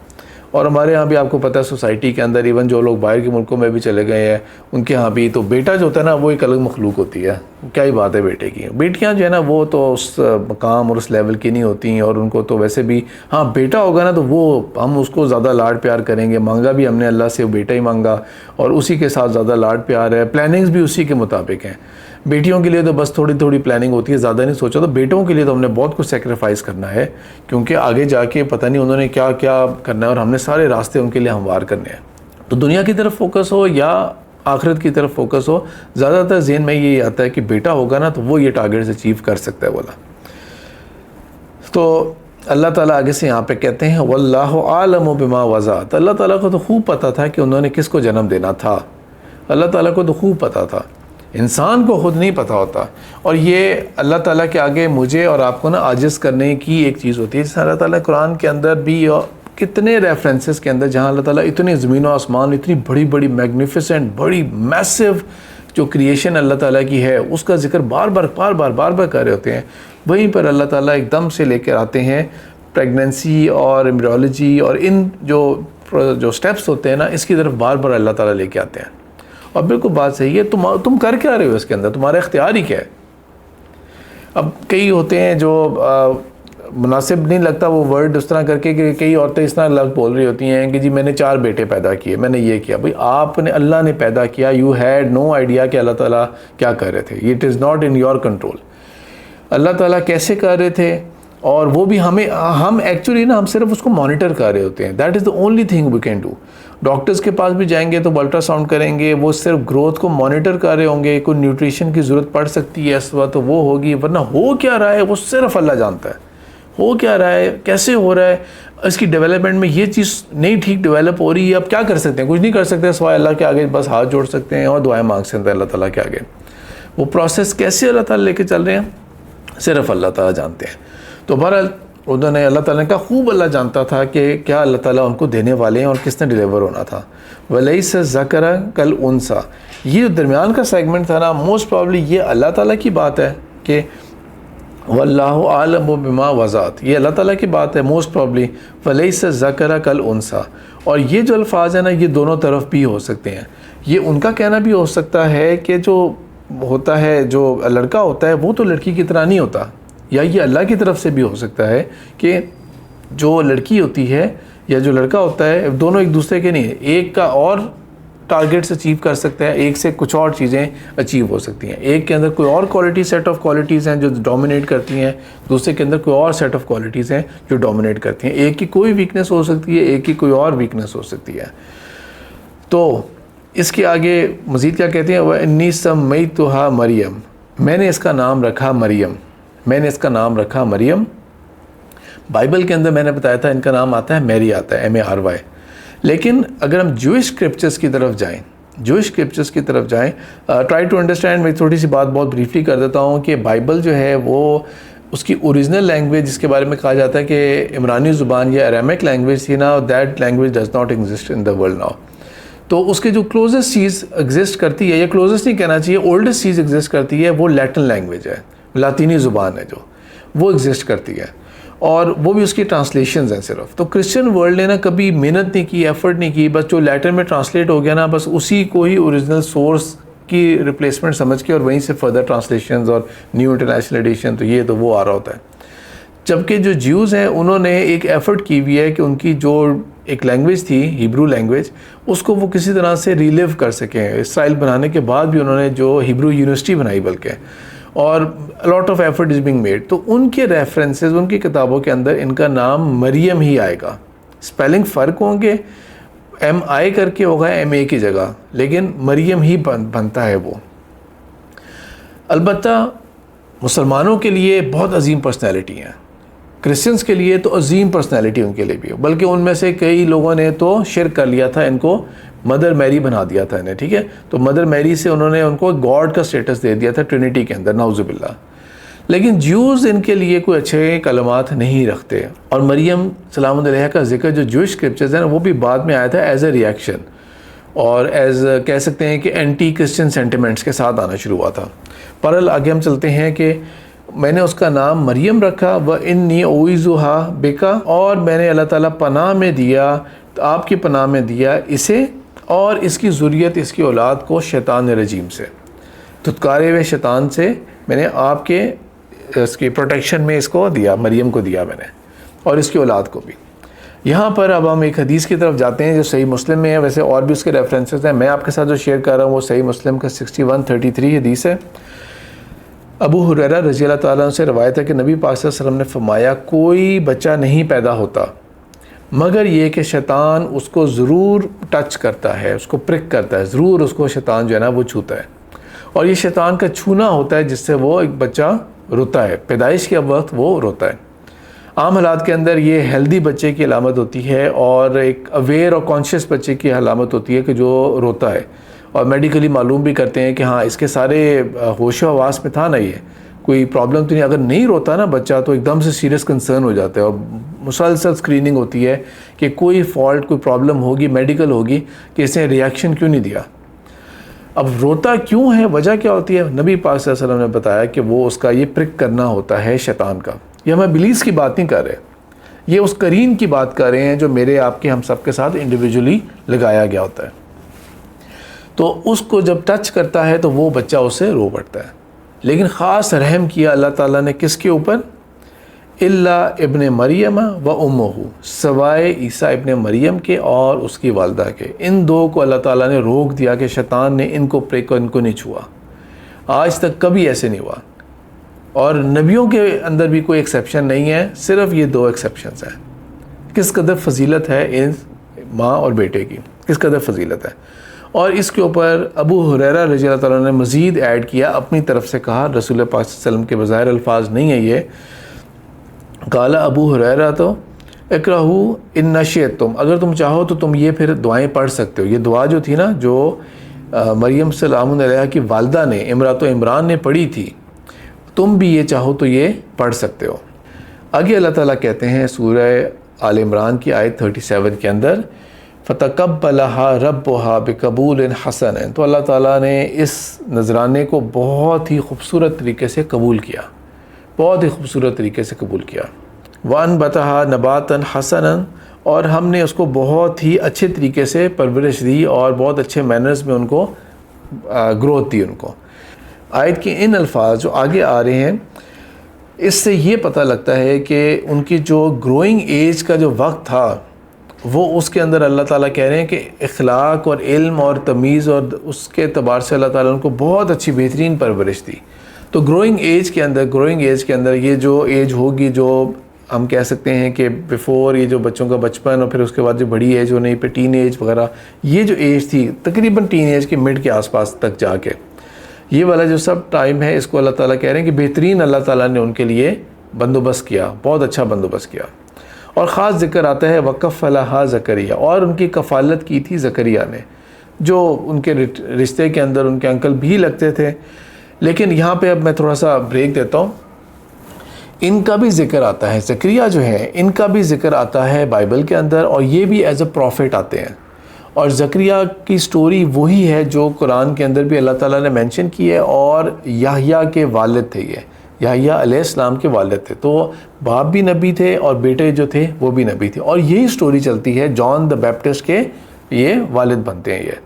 اور ہمارے ہاں بھی آپ کو پتہ ہے سوسائٹی کے اندر ایون جو لوگ باہر کے ملکوں میں بھی چلے گئے ہیں ان کے ہاں بھی تو بیٹا جو ہوتا ہے نا وہ ایک الگ مخلوق ہوتی ہے. کیا ہی بات ہے بیٹے کی. بیٹیاں جو ہے نا وہ تو اس مقام اور اس لیول کی نہیں ہوتی ہیں، اور ان کو تو ویسے بھی ہاں بیٹا ہوگا نا تو وہ ہم اس کو زیادہ لاڈ پیار کریں گے. مانگا بھی ہم نے اللہ سے بیٹا ہی مانگا اور اسی کے ساتھ زیادہ لاڈ پیار ہے. پلاننگز بھی اسی کے مطابق ہیں. بیٹیوں کے لیے تو بس تھوڑی تھوڑی پلاننگ ہوتی ہے، زیادہ نہیں سوچا. تو بیٹوں کے لیے تو ہم نے بہت کچھ سیکریفائز کرنا ہے، کیونکہ آگے جا کے پتہ نہیں انہوں نے کیا کیا کرنا ہے، اور ہم نے سارے راستے ان کے لیے ہموار کرنے ہیں. تو دنیا کی طرف فوکس ہو یا آخرت کی طرف فوکس ہو، زیادہ تر ذہن میں یہ آتا ہے کہ بیٹا ہوگا نا تو وہ یہ ٹارگیٹس اچیو کر سکتا ہے بولا. تو اللہ تعالیٰ آگے سے یہاں پہ کہتے ہیں واللہ عالم بما وضعت. اللہ تعالیٰ کو تو خوب پتہ تھا کہ انہوں نے کس کو جنم دینا تھا. اللہ تعالیٰ کو تو خوب پتہ تھا، انسان کو خود نہیں پتہ ہوتا. اور یہ اللہ تعالیٰ کے آگے مجھے اور آپ کو نا عاجز کرنے کی ایک چیز ہوتی ہے. جیسے اللہ تعالیٰ قرآن کے اندر بھی کتنے ریفرنسز کے اندر جہاں اللہ تعالیٰ اتنے زمین و آسمان، اتنی بڑی بڑی میگنیفیسنٹ بڑی میسو جو کریشن اللہ تعالیٰ کی ہے اس کا ذکر بار بار کر رہے ہوتے ہیں، وہیں پر اللہ تعالیٰ ایک دم سے لے کر آتے ہیں پریگننسی اور ایمبریولوجی اور ان جو سٹیپس ہوتے ہیں نا اس کی طرف بار بار اللہ تعالیٰ لے کے آتے ہیں. اور بالکل بات صحیح ہے. تم کر کیا رہے ہو اس کے اندر، تمہارا اختیار ہی کیا ہے. اب کئی ہوتے ہیں جو مناسب نہیں لگتا وہ ورڈ اس طرح کر کے کہ کئی عورتیں اس طرح لفظ بول رہی ہوتی ہیں کہ جی میں نے 4 بیٹے پیدا کیے، میں نے یہ کیا. بھئی آپ نے، اللہ نے پیدا کیا. یو ہیڈ نو آئیڈیا کہ اللہ تعالیٰ کیا کر رہے تھے. It is not in your control. اللہ تعالیٰ کیسے کر رہے تھے، اور وہ بھی ہم ایکچولی نا ہم صرف اس کو مانیٹر کر رہے ہوتے ہیں. That is the only thing we can do. Doctors کے پاس بھی جائیں گے تو وہ الٹرا ساؤنڈ کریں گے، وہ صرف گروتھ کو مانیٹر کر رہے ہوں گے. کوئی نیوٹریشن کی ضرورت پڑ سکتی ہے اس وقت تو وہ ہوگی، ورنہ ہو کیا رہا ہے وہ صرف اللہ جانتا ہے. ہو کیا رہا ہے، کیسے ہو رہا ہے، اس کی ڈیولپمنٹ میں یہ چیز نہیں ٹھیک ڈیولپ ہو رہی ہے. اب کیا کر سکتے ہیں، کچھ نہیں کر سکتے سوائے اللہ کے آگے بس ہاتھ جوڑ سکتے ہیں اور دعائیں مانگ سکتے ہیں اللہ تعالیٰ کے آگے. وہ پروسیس کیسے اللہ تعالیٰ لے کے چل رہے ہیں صرف اللہ تعالیٰ جانتے ہیں. تو بہرحال انہوں نے، اللہ تعالیٰ نے کہا خوب اللہ جانتا تھا کہ کیا اللہ تعالیٰ ان کو دینے والے ہیں اور کس نے ڈیلیور ہونا تھا. وَلَيْسَ الذَّكَرُ كَالْأُنثَىٰ. یہ جو درمیان کا سیگمنٹ تھا نا موسٹ پرابلی یہ اللہ تعالیٰ کی بات ہے کہ واللہ عالم بما وضعت، یہ اللہ تعالیٰ کی بات ہے موسٹ پرابلی. وَلَيْسَ الذَّكَرُ كَالْأُنثَىٰ. اور یہ جو الفاظ ہیں نا یہ دونوں طرف بھی ہو سکتے ہیں. یہ ان کا کہنا بھی ہو سکتا ہے کہ جو ہوتا ہے، جو لڑکا ہوتا ہے وہ تو لڑکی کی طرح نہیں ہوتا، یا یہ اللہ کی طرف سے بھی ہو سکتا ہے کہ جو لڑکی ہوتی ہے یا جو لڑکا ہوتا ہے دونوں ایک دوسرے کے نہیں ہیں. ایک کا اور ٹارگیٹس اچیو کر سکتا ہے، ایک سے کچھ اور چیزیں اچیو ہو سکتی ہیں. ایک کے اندر کوئی اور کوالٹی سیٹ آف کوالٹیز ہیں جو ڈومینیٹ کرتی ہیں، دوسرے کے اندر کوئی اور سیٹ آف کوالٹیز ہیں جو ڈومینیٹ کرتی ہیں. ایک کی کوئی ویکنس ہو سکتی ہے، ایک کی کوئی اور ویکنس ہو سکتی ہے. تو اس کے آگے مزید کیا کہتے ہیں، وَإِنِّي سَمَّيْتُهَا مریم. میں نے اس کا نام رکھا مریم. میں نے اس کا نام رکھا مریم. بائبل کے اندر میں نے بتایا تھا ان کا نام آتا ہے میری، آتا ہے MARY. لیکن اگر ہم جوئش اسکرپچرز کی طرف جائیں، ٹرائی ٹو انڈرسٹینڈ، میں تھوڑی سی بات بہت بریفلی کر دیتا ہوں کہ بائبل جو ہے وہ اس کی اوریجنل لینگویج جس کے بارے میں کہا جاتا ہے کہ عمرانی زبان یا اریمک لینگویج تھی نا، that language does not exist in the world now. تو اس کے جو کلوزسٹ چیز ایگزسٹ کرتی ہے، یا کلوزسٹ نہیں کہنا چاہیے، اولڈسٹ چیز ایگزسٹ کرتی ہے وہ لیٹن لینگویج ہے، لاطینی زبان ہے جو وہ ایگزسٹ کرتی ہے، اور وہ بھی اس کی ٹرانسلیشنز ہیں صرف. تو کرسچن ورلڈ نے نا کبھی محنت نہیں کی، ایفرٹ نہیں کی، بس جو لیٹن میں ٹرانسلیٹ ہو گیا نا بس اسی کو ہی اوریجنل سورس کی ریپلیسمنٹ سمجھ کے اور وہیں سے فردر ٹرانسلیشنز اور نیو انٹرنیشنل ایڈیشن تو یہ تو وہ آ رہا ہوتا ہے. جبکہ جو جیوز ہیں انہوں نے ایک ایفرٹ کی ہوئی ہے کہ ان کی جو ایک لینگویج تھی ہیبرو لینگویج اس کو وہ کسی طرح سے ریلیو کر سکیں. اسرائیل بنانے کے بعد بھی انہوں نے جو ہیبرو یونیورسٹی بنائی بلکہ، اور lot of effort is being made. تو ان کے ریفرنسز، ان کی کتابوں کے اندر ان کا نام مریم ہی آئے گا. اسپیلنگ فرق ہوں گے، MI کر کے ہوگا MA کی جگہ، لیکن مریم ہی بنتا ہے وہ. البتہ مسلمانوں کے لیے بہت عظیم پرسنالٹی ہیں، کرسچنس کے لیے تو عظیم پرسنالٹی ان کے لیے بھی، بلکہ ان میں سے کئی لوگوں نے تو شرک کر لیا تھا، ان کو مدر میری بنا دیا تھا انہیں. ٹھیک ہے، تو مدر میری سے انہوں نے ان کو گاڈ کا سٹیٹس دے دیا تھا ٹرینیٹی کے اندر، نعوذ باللہ. لیکن جیوز ان کے لیے کوئی اچھے کلمات نہیں رکھتے، اور مریم سلام علیہ کا ذکر جو جوش اسکرپچرز ہیں وہ بھی بعد میں آیا تھا ایز اے ریئیکشن، اور ایز کہہ سکتے ہیں کہ اینٹی کرسچن سینٹیمنٹس کے ساتھ آنا شروع ہوا تھا۔ پر آگے ہم چلتے ہیں کہ میں نے اس کا نام مریم رکھا، وَإِنِّي أُعِيذُهَا بِكَ، اور میں نے اللہ تعالیٰ پناہ میں دیا، آپ کی پناہ میں دیا اسے اور اس کی ذریت، اس کی اولاد کو شیطان رجیم سے، دھتکارے ہوئے شیطان سے میں نے آپ کے اس کی پروٹیکشن میں اس کو دیا، مریم کو دیا میں نے، اور اس کی اولاد کو بھی۔ یہاں پر اب ہم ایک حدیث کی طرف جاتے ہیں جو صحیح مسلم میں ہے، ویسے اور بھی اس کے ریفرنسز ہیں، میں آپ کے ساتھ جو شیئر کر رہا ہوں وہ صحیح مسلم کا 6133 حدیث ہے۔ ابو ہریرہ رضی اللہ تعالیٰ عنہ سے روایت ہے کہ نبی پاک صلی اللہ علیہ وسلم نے فرمایا کوئی بچہ نہیں پیدا ہوتا مگر یہ کہ شیطان اس کو ضرور ٹچ کرتا ہے، اس کو پرک کرتا ہے، ضرور اس کو شیطان جو ہے نا وہ چھوتا ہے، اور یہ شیطان کا چھونا ہوتا ہے جس سے وہ ایک بچہ روتا ہے، پیدائش کے وقت وہ روتا ہے۔ عام حالات کے اندر یہ ہیلدی بچے کی علامت ہوتی ہے، اور ایک اویئر اور کانشیس بچے کی علامت ہوتی ہے کہ جو روتا ہے، اور میڈیکلی معلوم بھی کرتے ہیں کہ ہاں اس کے سارے ہوش و حواس میں تھا نا، یہ کوئی پرابلم تو نہیں، اگر نہیں روتا نا بچہ تو ایک دم سے سیریس کنسرن ہو جاتا ہے، اور مسلسل اسکریننگ ہوتی ہے کہ کوئی فالٹ، کوئی پرابلم ہوگی میڈیکل ہوگی کہ اس نے ریئیکشن کیوں نہیں دیا۔ اب روتا کیوں ہے، وجہ کیا ہوتی ہے؟ نبی پاک صلی اللہ علیہ وسلم نے بتایا کہ وہ اس کا یہ پرک کرنا ہوتا ہے شیطان کا۔ یہ ہم ابلیس کی بات نہیں کر رہے، یہ اس قرین کی بات کر رہے ہیں جو میرے آپ کے ہم سب کے ساتھ انڈیویجولی لگایا گیا ہوتا ہے۔ تو اس کو جب ٹچ کرتا ہے تو وہ بچہ اسے رو پڑتا ہے، لیکن خاص رحم کیا اللہ تعالیٰ نے کس کے اوپر؟ اللہ ابن مریم و امہ، سوائے عیسیٰ ابن مریم کے اور اس کی والدہ کے، ان دو کو اللہ تعالیٰ نے روک دیا کہ شیطان نے ان کو ان کو نہیں چھوا، آج تک کبھی ایسے نہیں ہوا، اور نبیوں کے اندر بھی کوئی ایکسیپشن نہیں ہے، صرف یہ دو ایکسیپشنز ہیں۔ کس قدر فضیلت ہے ان ماں اور بیٹے کی، کس قدر فضیلت ہے۔ اور اس کے اوپر ابو ہریرہ رضی اللہ تعالیٰ نے مزید ایڈ کیا، اپنی طرف سے کہا، رسول پاک صلی اللہ علیہ وسلم کے بظاہر الفاظ نہیں ہیں یہ، قال ابو ہریرہ تو اقرہو ان شئتم، اگر تم چاہو تو تم یہ پھر دعائیں پڑھ سکتے ہو۔ یہ دعا جو تھی نا جو مریم سلام علیہ کی والدہ نے، امرات عمران نے پڑھی تھی، تم بھی یہ چاہو تو یہ پڑھ سکتے ہو۔ آگے اللہ تعالیٰ کہتے ہیں سورہ آل عمران کی آیت 37 کے اندر، فَتَقَبَّلَهَا رَبُّهَا بِقَبُولٍ حَسَنٍ، تو اللہ تعالیٰ نے اس نذرانے کو بہت ہی خوبصورت طریقے سے قبول کیا، بہت ہی خوبصورت طریقے سے قبول کیا۔ وَأَنبَتَهَا نَبَاتًا حَسَنًا، اور ہم نے اس کو بہت ہی اچھے طریقے سے پرورش دی اور بہت اچھے مینرز میں ان کو گروتھ دی ان کو۔ آیت کے ان الفاظ جو آگے آ رہے ہیں اس سے یہ پتہ لگتا ہے کہ ان کی جو گروئنگ ایج کا جو وقت تھا وہ اس کے اندر اللہ تعالیٰ کہہ رہے ہیں کہ اخلاق اور علم اور تمیز اور اس کے اعتبار سے اللہ تعالیٰ ان کو بہت اچھی بہترین پرورش دی۔ تو گروئنگ ایج کے اندر یہ جو ایج ہوگی جو ہم کہہ سکتے ہیں کہ بیفور یہ جو بچوں کا بچپن اور پھر اس کے بعد جو بڑی ایج ہونے پہ ٹین ایج وغیرہ، یہ جو ایج تھی تقریباً ٹین ایج کے مڈ کے آس پاس تک جا کے، یہ والا جو سب ٹائم ہے اس کو اللہ تعالیٰ کہہ رہے ہیں کہ بہترین اللہ تعالیٰ نے ان کے لیے بندوبست کیا، بہت اچھا بندوبست کیا۔ اور خاص ذکر آتا ہے وَكَفَّلَهَا زکریا، اور ان کی کفالت کی تھی زکریا نے، جو ان کے رشتے کے اندر ان کے انکل بھی لگتے تھے۔ لیکن یہاں پہ اب میں تھوڑا سا بریک دیتا ہوں، ان کا بھی ذکر آتا ہے، زکریا جو ہے ان کا بھی ذکر آتا ہے بائبل کے اندر، اور یہ بھی ایز اے پروفٹ آتے ہیں، اور زکریا کی سٹوری وہی ہے جو قرآن کے اندر بھی اللہ تعالیٰ نے مینشن کی ہے، اور یحییٰ کے والد تھے، یہ یحییٰ علیہ السلام کے والد تھے، تو باپ بھی نبی تھے اور بیٹے جو تھے وہ بھی نبی تھے، اور یہی سٹوری چلتی ہے جان دا بیپٹسٹ کے یہ والد بنتے ہیں یہ۔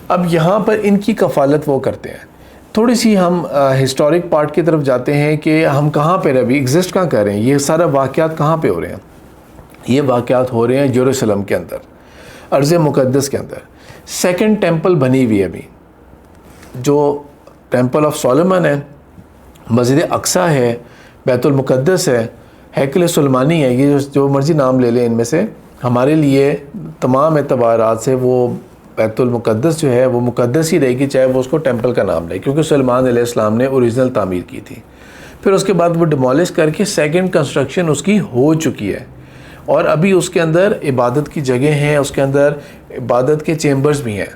اب یہاں پر ان کی کفالت وہ کرتے ہیں۔ تھوڑی سی ہم ہسٹورک پارٹ کی طرف جاتے ہیں کہ ہم کہاں پہ ابھی ایگزسٹ کہاں کر رہے ہیں، یہ سارا واقعات کہاں پہ ہو رہے ہیں؟ یہ واقعات ہو رہے ہیں یروشلم کے اندر، ارض مقدس کے اندر۔ سیکنڈ ٹیمپل بنی ہوئی ہے ابھی، جو ٹیمپل آف سولومن ہے، مسجد اقصی ہے، بیت المقدس ہے، ہیکل سلیمانی ہے، یہ جو مرضی نام لے لیں ان میں سے، ہمارے لیے تمام اعتبارات سے وہ بیت المقدس جو ہے وہ مقدس ہی رہے گی، چاہے وہ اس کو ٹیمپل کا نام لے، کیونکہ سلیمان علیہ السلام نے اوریجنل تعمیر کی تھی۔ پھر اس کے بعد وہ ڈیمولش کر کے سیکنڈ کنسٹرکشن اس کی ہو چکی ہے، اور ابھی اس کے اندر عبادت کی جگہ ہیں، اس کے اندر عبادت کے چیمبرز بھی ہیں،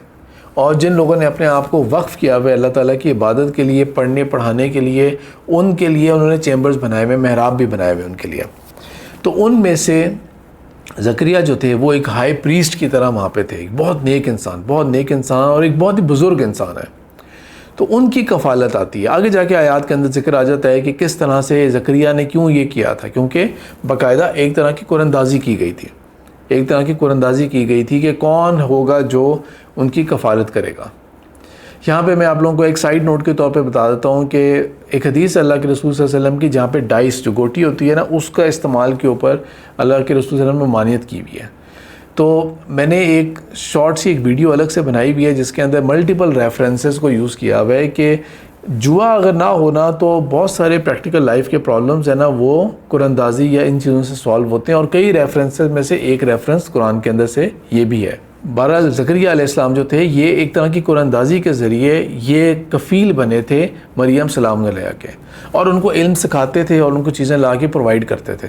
اور جن لوگوں نے اپنے آپ کو وقف کیا ہوا ہے اللہ تعالیٰ کی عبادت کے لیے، پڑھنے پڑھانے کے لیے، ان کے لیے انہوں نے چیمبرز بنائے ہوئے، محراب بھی بنائے ہوئے ان کے لیے. تو ان میں سے زکریا جو تھے وہ ایک ہائی پریسٹ کی طرح وہاں پہ تھے، ایک بہت نیک انسان اور ایک بہت ہی بزرگ انسان ہے. تو ان کی کفالت آتی ہے. آگے جا کے آیات کے اندر ذکر آ جاتا ہے کہ کس طرح سے زکریا نے کیوں یہ کیا تھا، کیونکہ باقاعدہ ایک طرح کی قرآندازی کی گئی تھی کہ کون ہوگا جو ان کی کفالت کرے گا. یہاں پہ میں آپ لوگوں کو ایک سائیڈ نوٹ کے طور پہ بتا دیتا ہوں کہ ایک حدیث اللہ کے رسول صلی اللہ علیہ وسلم کی جہاں پہ ڈائس جو گوٹی ہوتی ہے نا، اس کا استعمال کے اوپر اللہ کے رسول صلی اللہ علیہ وسلم نے مانیت کی ہوئی ہے. تو میں نے ایک شارٹ سی ایک ویڈیو الگ سے بنائی ہوئی ہے جس کے اندر ملٹیپل ریفرنسز کو یوز کیا ہوا ہے کہ جوا اگر نہ ہونا تو بہت سارے پریکٹیکل لائف کے پرابلمز ہیں نا وہ قرآن اندازی یا ان چیزوں سے سالو ہوتے ہیں. اور کئی ریفرنسز میں سے ایک ریفرنس قرآن کے اندر سے یہ بھی ہے. بہرحال زکریا علیہ السلام جو تھے یہ ایک طرح کی قرآن اندازی کے ذریعے یہ کفیل بنے تھے مریم سلام علیہ کے، اور ان کو علم سکھاتے تھے اور ان کو چیزیں لا کے پرووائڈ کرتے تھے.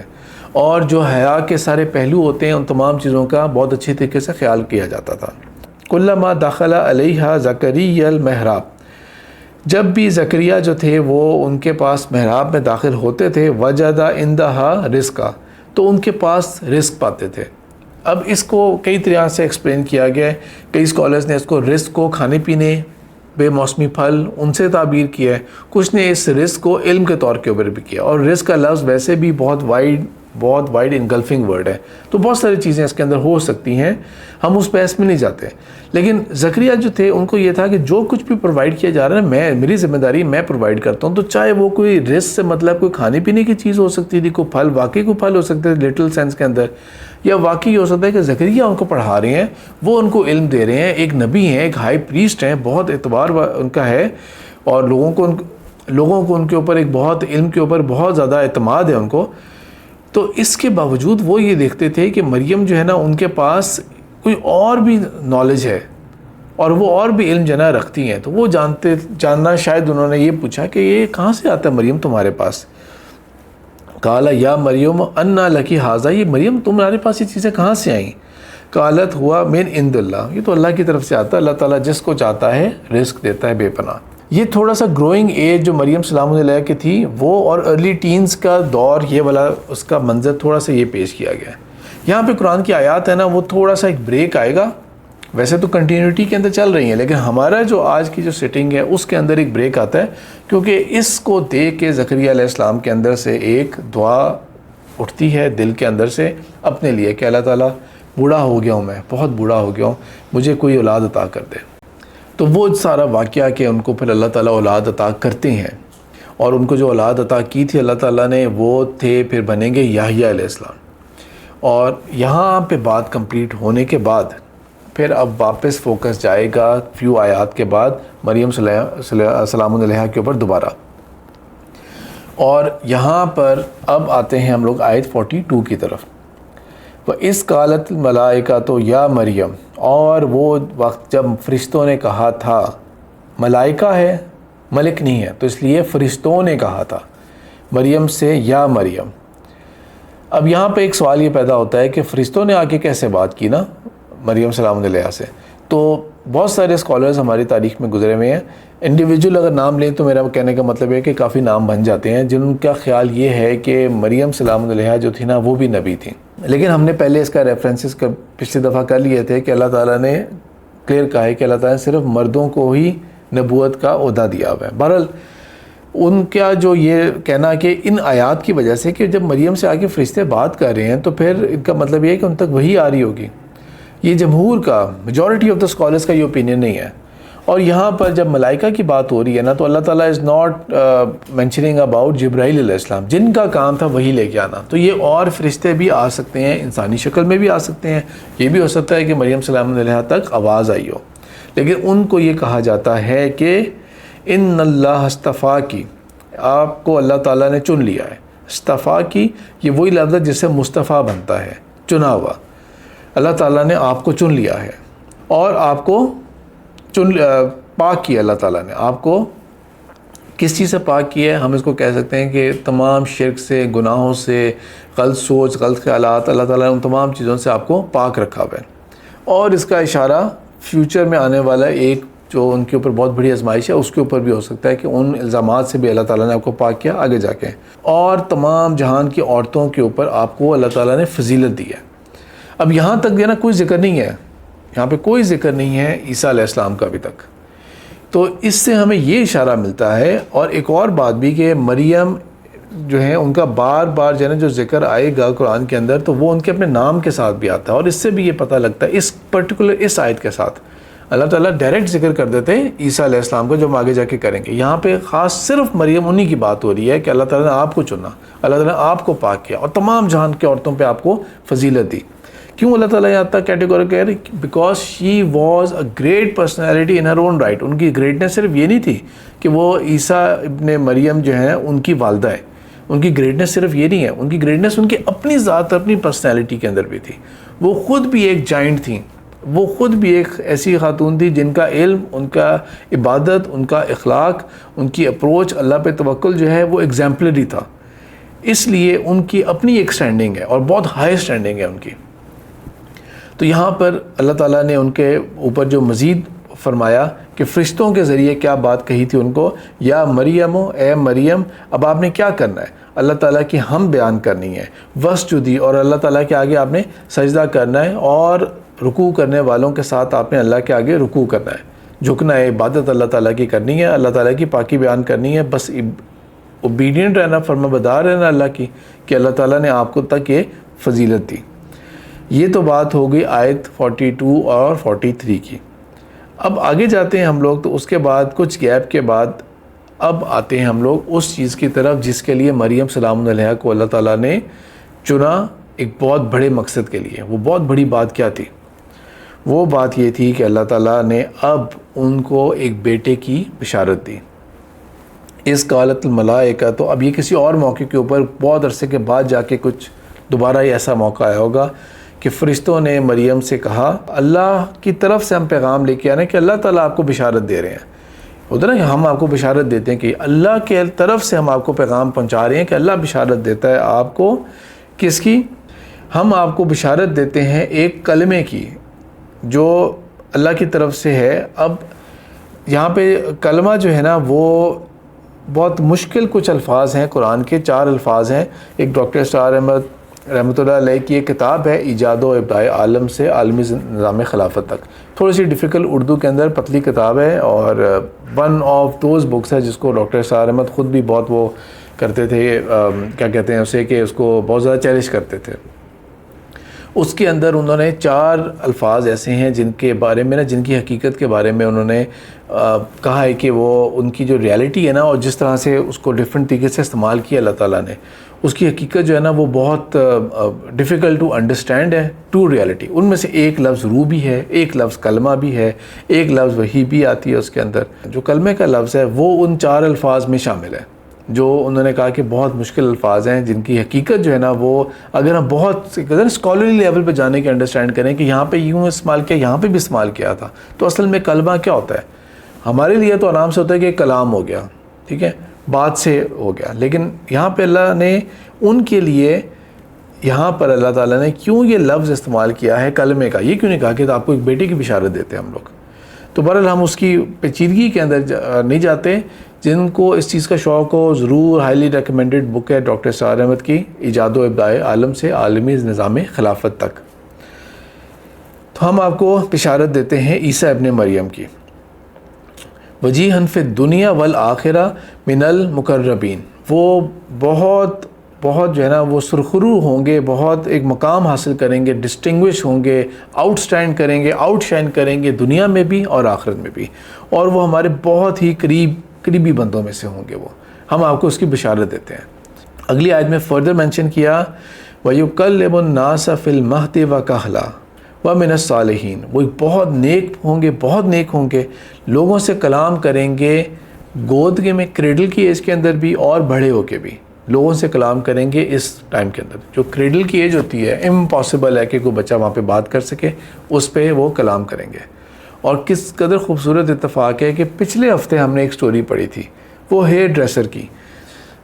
اور جو حیا کے سارے پہلو ہوتے ہیں ان تمام چیزوں کا بہت اچھی طریقے سے خیال کیا جاتا تھا. کلما دخل علیہا زکریا المحراب، جب بھی زکریا جو تھے وہ ان کے پاس محراب میں داخل ہوتے تھے، وجد عندہا رزقا، تو ان کے پاس رزق پاتے تھے. اب اس کو کئی طرح سے ایکسپلین کیا گیا ہے. کئی اسکالرز نے اس کو رزق کو کھانے پینے، بے موسمی پھل، ان سے تعبیر کیا ہے. کچھ نے اس رزق کو علم کے طور کے اوپر بھی کیا. اور رزق کا لفظ ویسے بھی بہت وائڈ انگلفنگ ورڈ ہے، تو بہت ساری چیزیں اس کے اندر ہو سکتی ہیں، ہم اس بحث میں نہیں جاتے. لیکن زکریا جو تھے ان کو یہ تھا کہ جو کچھ بھی پرووائڈ کیا جا رہا ہے میری ذمہ داری میں پرووائڈ کرتا ہوں. تو چاہے وہ کوئی رزق سے مطلب کوئی کھانے پینے کی چیز ہو سکتی تھی، کوئی پھل، واقعی کوئی پھل ہو سکتے تھے لٹل سینس کے اندر، یا واقعی ہو سکتا ہے کہ زکریا ان کو پڑھا رہے ہیں، وہ ان کو علم دے رہے ہیں، ایک نبی ہیں، ایک ہائی پریسٹ ہیں، بہت اعتبار ان کا ہے، اور لوگوں کو ان کے اوپر ایک بہت علم کے اوپر بہت زیادہ اعتماد ہے ان کو. تو اس کے باوجود وہ یہ دیکھتے تھے کہ مریم جو ہے نا ان کے پاس کوئی اور بھی نالج ہے اور وہ اور بھی علم جو ہے نا رکھتی ہیں. تو وہ جاننا شاید انہوں نے یہ پوچھا کہ یہ کہاں سے آتا ہے مریم تمہارے پاس. قال یا مریم انا لکی ھذا، یہ مریم تمہارے پاس یہ چیزیں کہاں سے آئیں. قالت ہوا من عند اللہ، یہ تو اللہ کی طرف سے آتا ہے، اللہ تعالیٰ جس کو چاہتا ہے رزق دیتا ہے بے پناہ. یہ تھوڑا سا گروئنگ ایج جو مریم سلام علیہ کی تھی وہ، اور ارلی ٹینز کا دور، یہ والا اس کا منظر تھوڑا سا یہ پیش کیا گیا ہے. یہاں پہ قرآن کی آیات ہے نا وہ تھوڑا سا ایک بریک آئے گا. ویسے تو کنٹینیوٹی کے اندر چل رہی ہیں، لیکن ہمارا جو آج کی جو سیٹنگ ہے اس کے اندر ایک بریک آتا ہے، کیونکہ اس کو دیکھ کے زکریا علیہ السلام کے اندر سے ایک دعا اٹھتی ہے دل کے اندر سے اپنے لیے کہ اللہ تعالیٰ بوڑھا ہو گیا ہوں، میں بہت بوڑھا ہو گیا ہوں، مجھے کوئی اولاد عطا کر دے. تو وہ سارا واقعہ کہ ان کو پھر اللہ تعالیٰ اولاد عطا کرتے ہیں، اور ان کو جو اولاد عطا کی تھی اللہ تعالیٰ نے وہ تھے پھر بنیں گے یحییٰ علیہ السلام. اور یہاں پہ بات کمپلیٹ ہونے کے بعد پھر اب واپس فوکس جائے گا فیو آیات کے بعد مریم سلام علیہ کے اوپر دوبارہ. اور یہاں پر اب آتے ہیں ہم لوگ آیت 42 کی طرف. وَإِذْ قَالَتِ الْمَلَائِكَةُ يَا مریم، اور وہ وقت جب فرشتوں نے کہا تھا، ملائکہ ہے ملک نہیں ہے تو اس لیے فرشتوں نے کہا تھا مریم سے یا مریم. اب یہاں پہ ایک سوال یہ پیدا ہوتا ہے کہ فرشتوں نے آ کے کیسے بات کی نا مریم سلام علیہ سے. تو بہت سارے اسکالرز ہماری تاریخ میں گزرے ہوئے ہیں، انڈیویجول اگر نام لیں تو میرا کہنے کا مطلب ہے کہ کافی نام بن جاتے ہیں جن کا خیال یہ ہے کہ مریم سلام علیہ جو تھی نا وہ بھی نبی تھیں. لیکن ہم نے پہلے اس کا ریفرنسز پچھلی دفعہ کر لیے تھے کہ اللہ تعالیٰ نے کلیئر کہا ہے کہ اللہ تعالیٰ نے صرف مردوں کو ہی نبوت کا عہدہ دیا ہوا ہے. بہرحال ان کا جو یہ کہنا کہ ان آیات کی وجہ سے کہ جب مریم سے آگے فرشتے بات کر رہے ہیں تو پھر ان کا مطلب یہ ہے کہ ان تک وہی آ رہی ہوگی. یہ جمہور کا، میجورٹی آف دا اسکالرس کا یہ اوپینین نہیں ہے. اور یہاں پر جب ملائکہ کی بات ہو رہی ہے نا تو اللہ تعالیٰ از ناٹ مینشننگ اباؤٹ جبرائیل علیہ السلام جن کا کام تھا وہی لے کے آنا. تو یہ اور فرشتے بھی آ سکتے ہیں، انسانی شکل میں بھی آ سکتے ہیں. یہ بھی ہو سکتا ہے کہ مریم سلام علیہ تک آواز آئی ہو، لیکن ان کو یہ کہا جاتا ہے کہ ان اللہ اصطفیٰ کی، آپ کو اللہ تعالیٰ نے چن لیا ہے. اصطفیٰ کی یہ وہی لفظ ہے جس سے مصطفیٰ بنتا ہے، چنا ہوا. اللہ تعالیٰ نے آپ کو چن لیا ہے اور آپ کو پاک کیا. اللہ تعالیٰ نے آپ کو کس چیز سے پاک کیا ہے؟ ہم اس کو کہہ سکتے ہیں کہ تمام شرک سے، گناہوں سے، غلط سوچ، غلط خیالات، اللہ تعالیٰ نے ان تمام چیزوں سے آپ کو پاک رکھا ہوا ہے. اور اس کا اشارہ فیوچر میں آنے والا ایک جو ان کے اوپر بہت بڑی آزمائش ہے اس کے اوپر بھی ہو سکتا ہے کہ ان الزامات سے بھی اللہ تعالیٰ نے آپ کو پاک کیا آگے جا کے، اور تمام جہان کی عورتوں کے اوپر آپ کو اللہ تعالیٰ نے فضیلت دی ہے۔ اب یہاں تک جو ہے نا کوئی ذکر نہیں ہے، یہاں پہ کوئی ذکر نہیں ہے عیسیٰ علیہ السلام کا ابھی تک، تو اس سے ہمیں یہ اشارہ ملتا ہے۔ اور ایک اور بات بھی کہ مریم جو ہے ان کا بار بار جو ہے نا جو ذکر آئے گا قرآن کے اندر تو وہ ان کے اپنے نام کے ساتھ بھی آتا ہے، اور اس سے بھی یہ پتہ لگتا ہے اس پرٹیکولر اس آیت کے ساتھ اللہ تعالیٰ ڈائریکٹ ذکر کر دیتے ہیں عیسیٰ علیہ السلام کو، جو ہم آگے جا کے کریں گے۔ یہاں پہ خاص صرف مریم انہی کی بات ہو رہی ہے کہ اللہ تعالیٰ نے آپ کو چنا، اللہ تعالیٰ نے آپ کو پاک کیا اور تمام جہان کی عورتوں پہ آپ کو فضیلت دی۔ کیوں اللہ تعالیٰ یہاں تک کیٹیگوری کہہ رہے؟ Because she was a great personality in her own right. ان کی گریٹنس صرف یہ نہیں تھی کہ وہ عیسیٰ ابن مریم جو ہیں ان کی والدہ ہے، ان کی گریٹنس صرف یہ نہیں ہے، ان کی گریٹنس ان کی اپنی ذات اپنی پرسنالٹی کے اندر بھی تھی۔ وہ خود بھی ایک جائنٹ تھیں، وہ خود بھی ایک ایسی خاتون تھی جن کا علم، ان کا عبادت، ان کا اخلاق، ان کی اپروچ، اللہ پہ توکل جو ہے وہ ایگزامپلری تھا۔ اس لیے ان کی اپنی ایک سٹینڈنگ ہے اور بہت ہائی سٹینڈنگ ہے ان کی۔ تو یہاں پر اللہ تعالیٰ نے ان کے اوپر جو مزید فرمایا کہ فرشتوں کے ذریعے کیا بات کہی تھی ان کو، یا مریم اے مریم، اب آپ نے کیا کرنا ہے؟ اللہ تعالیٰ کی ہم بیان کرنی ہے، وسجدی، اور اللہ تعالیٰ کے آگے آپ نے سجدہ کرنا ہے، اور رکوع کرنے والوں کے ساتھ آپ نے اللہ کے آگے رکوع کرنا ہے، جھکنا ہے، عبادت اللہ تعالیٰ کی کرنی ہے، اللہ تعالیٰ کی پاکی بیان کرنی ہے، بس اوبیڈینٹ رہنا، فرما بردار رہنا اللہ کی، کہ اللہ تعالیٰ نے آپ کو تک یہ فضیلت دی۔ یہ تو بات ہو گئی آیت 42 اور 43 کی۔ اب آگے جاتے ہیں ہم لوگ، تو اس کے بعد کچھ گیپ کے بعد اب آتے ہیں ہم لوگ اس چیز کی طرف جس کے لیے مریم سلام علیہا کو اللہ تعالیٰ نے چنا، ایک بہت بڑے مقصد کے لیے۔ وہ بہت بڑی بات کیا تھی؟ وہ بات یہ تھی کہ اللہ تعالیٰ نے اب ان کو ایک بیٹے کی بشارت دی۔ اس قالت الملائکہ، تو اب یہ کسی اور موقع کے اوپر بہت عرصے کے بعد جا کے کچھ دوبارہ یہ ایسا موقع آیا ہوگا کہ فرشتوں نے مریم سے کہا، اللہ کی طرف سے ہم پیغام لے کے آ رہے ہیں کہ اللہ تعالیٰ آپ کو بشارت دے رہے ہیں۔ ادھر نا کہ ہم آپ کو بشارت دیتے ہیں کہ اللہ کے طرف سے ہم آپ کو پیغام پہنچا رہے ہیں کہ اللہ بشارت دیتا ہے آپ کو، کس کی؟ ہم آپ کو بشارت دیتے ہیں ایک کلمے کی جو اللہ کی طرف سے ہے۔ اب یہاں پہ کلمہ جو ہے نا وہ بہت مشکل کچھ الفاظ ہیں، قرآن کے 4 الفاظ ہیں۔ ایک ڈاکٹر اسرار احمد رحمۃ اللہ علیہ کی ایک کتاب ہے ایجاد و ابداع عالم سے عالمی نظام خلافت تک، تھوڑی سی ڈیفیکلٹ اردو کے اندر پتلی کتاب ہے، اور ون آف دوز بکس ہے جس کو ڈاکٹر اسرار احمد خود بھی بہت وہ کرتے تھے، کیا کہتے ہیں اسے، کہ اس کو بہت زیادہ چیلنج کرتے تھے۔ اس کے اندر انہوں نے 4 الفاظ ایسے ہیں جن کے بارے میں نا، جن کی حقیقت کے بارے میں انہوں نے کہا ہے کہ وہ ان کی جو ریالٹی ہے نا، اور جس طرح سے اس کو ڈیفرنٹ طریقے سے استعمال کیا اللہ تعالیٰ نے، اس کی حقیقت جو ہے نا وہ بہت ڈیفیکلٹ ٹو انڈرسٹینڈ ہے ٹو ریالٹی۔ ان میں سے ایک لفظ روح بھی ہے، ایک لفظ کلمہ بھی ہے، ایک لفظ وحی بھی آتی ہے اس کے اندر۔ جو کلمے کا لفظ ہے وہ ان 4 الفاظ میں شامل ہے، جو انہوں نے کہا کہ بہت مشکل الفاظ ہیں، جن کی حقیقت جو ہے نا وہ اگر ہم بہت اسکالرلی لیول پہ جانے کے انڈرسٹینڈ کریں کہ یہاں پہ یوں استعمال کیا، یہاں پہ بھی استعمال کیا تھا، تو اصل میں کلمہ کیا ہوتا ہے؟ ہمارے لیے تو آرام سے ہوتا ہے کہ کلام ہو گیا، ٹھیک ہے، بات سے ہو گیا، لیکن یہاں پہ اللہ نے ان کے لیے، یہاں پر اللہ تعالیٰ نے کیوں یہ لفظ استعمال کیا ہے کلمے کا؟ یہ کیوں نہیں کہا کہ آپ کو ایک بیٹے کی بشارت دیتے ہیں ہم لوگ؟ تو بہرحال ہم اس کی پیچیدگی کے اندر نہیں جاتے۔ جن کو اس چیز کا شوق ہو ضرور ہائیلی ریکمینڈڈ بک ہے ڈاکٹر اسرار احمد کی ایجاد و ابداع عالم سے عالمی نظام خلافت تک۔ تو ہم آپ کو بشارت دیتے ہیں عیسیٰ ابن مریم کی، وجیہاً فی الدنیا والآخرہ من المقربین، وہ بہت جو ہے نا وہ سرخرو ہوں گے، بہت ایک مقام حاصل کریں گے، ڈسٹنگوش ہوں گے، آؤٹ سٹینڈ کریں گے، آؤٹ شائن کریں گے دنیا میں بھی اور آخرت میں بھی، اور وہ ہمارے بہت ہی قریبی بندوں میں سے ہوں گے۔ وہ ہم آپ کو اس کی بشارت دیتے ہیں۔ اگلی آیت میں فردر مینشن کیا، وَيُكَلِّمُ النَّاسَ فِي الْمَهْدِ وَكَهْلًا وَمِنَ الصَّالِحِينَ، وہ بہت نیک ہوں گے، بہت نیک ہوں گے، لوگوں سے کلام کریں گے گود کے میں، کریڈل کی ایج کے اندر بھی اور بڑے ہو کے بھی لوگوں سے کلام کریں گے اس ٹائم کے اندر۔ جو کریڈل کی ایج ہوتی ہے امپاسبل ہے کہ کوئی بچہ وہاں پہ بات کر سکے، اس پہ وہ کلام کریں گے۔ اور کس قدر خوبصورت اتفاق ہے کہ پچھلے ہفتے ہم نے ایک سٹوری پڑھی تھی وہ ہیئر ڈریسر کی،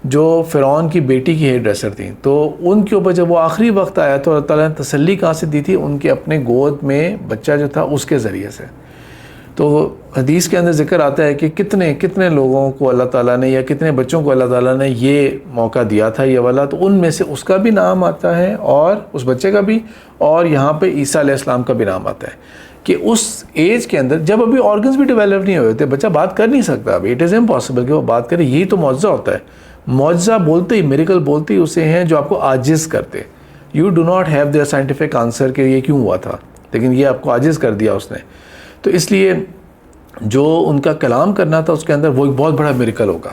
جو فرعون کی بیٹی کی ہیئر ڈریسر تھیں، تو ان کے اوپر جب وہ آخری وقت آیا تو اللہ تعالیٰ نے تسلی کہاں سے دی تھی؟ ان کے اپنے گود میں بچہ جو تھا اس کے ذریعے سے، تو حدیث کے اندر ذکر آتا ہے کہ کتنے لوگوں کو اللہ تعالیٰ نے یا کتنے بچوں کو اللہ تعالیٰ نے یہ موقع دیا تھا یہ والا، تو ان میں سے اس کا بھی نام آتا ہے اور اس بچے کا بھی، اور یہاں پہ عیسیٰ علیہ السلام کا بھی نام آتا ہے کہ اس ایج کے اندر جب ابھی آرگنز بھی ڈیولپ نہیں ہوئے تھے، بچہ بات کر نہیں سکتا ابھی، اٹ از امپاسبل کہ وہ بات کرے. یہی تو معجزہ ہوتا ہے. معجزہ بولتے ہی، میریکل بولتے ہی اسے ہیں جو آپ کو عاجز کرتے. You do not have there scientific answer کہ یہ کیوں ہوا تھا، لیکن یہ آپ کو عاجز کر دیا اس نے. تو اس لیے جو ان کا کلام کرنا تھا اس کے اندر وہ ایک بہت بڑا میریکل ہوگا.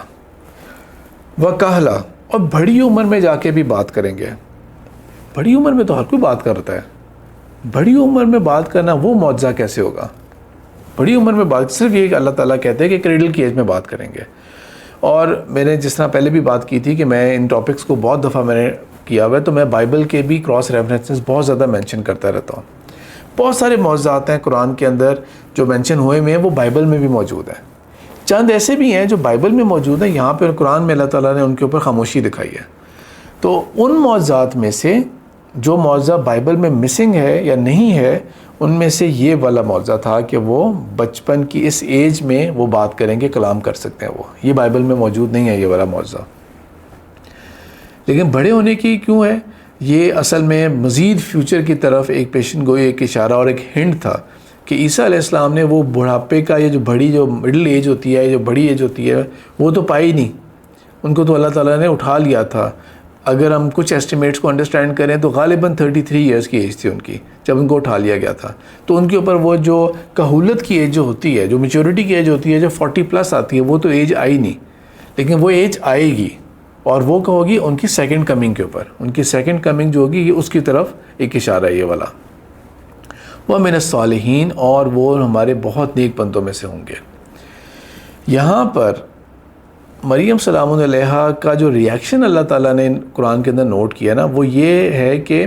وَقَهْلَ، اور بڑی عمر میں جا کے بھی بات کریں گے. بڑی عمر میں تو ہر کوئی بات کرتا ہے. بڑی عمر میں بات کرنا وہ معجزہ کیسے ہوگا؟ بڑی عمر میں بات صرف یہ کہ اللہ تعالیٰ کہتے ہیں کہ کریڈل کی ایج میں بات کریں گے. اور میں نے جس طرح پہلے بھی بات کی تھی کہ میں ان ٹاپکس کو بہت دفعہ میں نے کیا ہوا ہے، تو میں بائبل کے بھی کراس ریفرنسز بہت زیادہ مینشن کرتا رہتا ہوں. بہت سارے معجزات ہیں قرآن کے اندر جو مینشن ہوئے ہوئے ہیں، وہ بائبل میں بھی موجود ہیں. چند ایسے بھی ہیں جو بائبل میں موجود ہیں، یہاں پہ قرآن میں اللہ تعالیٰ نے ان کے اوپر خاموشی دکھائی ہے. تو ان معجزات میں سے جو معجزہ بائبل میں مسنگ ہے یا نہیں ہے، ان میں سے یہ والا معجزہ تھا کہ وہ بچپن کی اس ایج میں وہ بات کریں گے، کلام کر سکتے ہیں. وہ یہ بائبل میں موجود نہیں ہے یہ والا معجزہ. لیکن بڑے ہونے کی کیوں ہے؟ یہ اصل میں مزید فیوچر کی طرف ایک پیشن گوئی، ایک اشارہ اور ایک ہنٹ تھا کہ عیسیٰ علیہ السلام نے وہ بڑھاپے کا یہ جو مڈل ایج ہوتی ہے، جو بڑی ایج ہوتی ہے، وہ تو پائی نہیں. ان کو تو اللہ تعالیٰ نے اٹھا لیا تھا. اگر ہم کچھ ایسٹیمیٹس کو انڈرسٹینڈ کریں تو غالباً 33 ایئرس کی ایج تھی ان کی جب ان کو اٹھا لیا گیا تھا. تو ان کے اوپر وہ جو کہولت کی ایج جو ہوتی ہے، جو میچورٹی کی ایج ہوتی ہے، جو 40+ آتی ہے، وہ تو ایج آئی نہیں. لیکن وہ ایج آئے گی، اور وہ ہوگی ان کی سیکنڈ کمنگ کے اوپر. ان کی سیکنڈ کمنگ جو ہوگی، یہ اس کی طرف ایک اشارہ ہے یہ والا. وہ من الصالحین، اور وہ ہمارے بہت نیک بندوں میں سے ہوں گے. یہاں پر مریم سلام علیہا کا جو ریاکشن اللہ تعالیٰ نے قرآن کے اندر نوٹ کیا نا، وہ یہ ہے کہ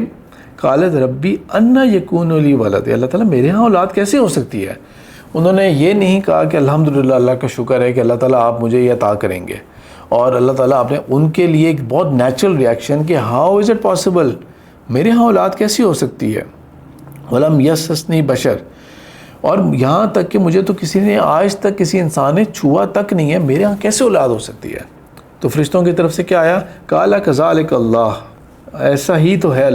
قالت ربی انا یکون لی ولد، اللہ تعالیٰ میرے ہاں اولاد کیسے ہو سکتی ہے. انہوں نے یہ نہیں کہا کہ الحمدللہ اللہ کا شکر ہے کہ اللہ تعالیٰ آپ مجھے یہ عطا کریں گے. اور اللہ تعالیٰ آپ نے ان کے لیے ایک بہت نیچرل ریاکشن کہ ہاؤ از اٹ پاسبل، میرے ہاں اولاد کیسی ہو سکتی ہے. ولم یسسنی بشر، اور یہاں تک کہ مجھے تو کسی نے آج تک کسی انسان نے چھوا تک نہیں ہے، میرے ہاں کیسے اولاد ہو سکتی ہے. تو فرشتوں کی طرف سے کیا آیا؟ قال کذالک اللہ، ایسا ہی تو ہے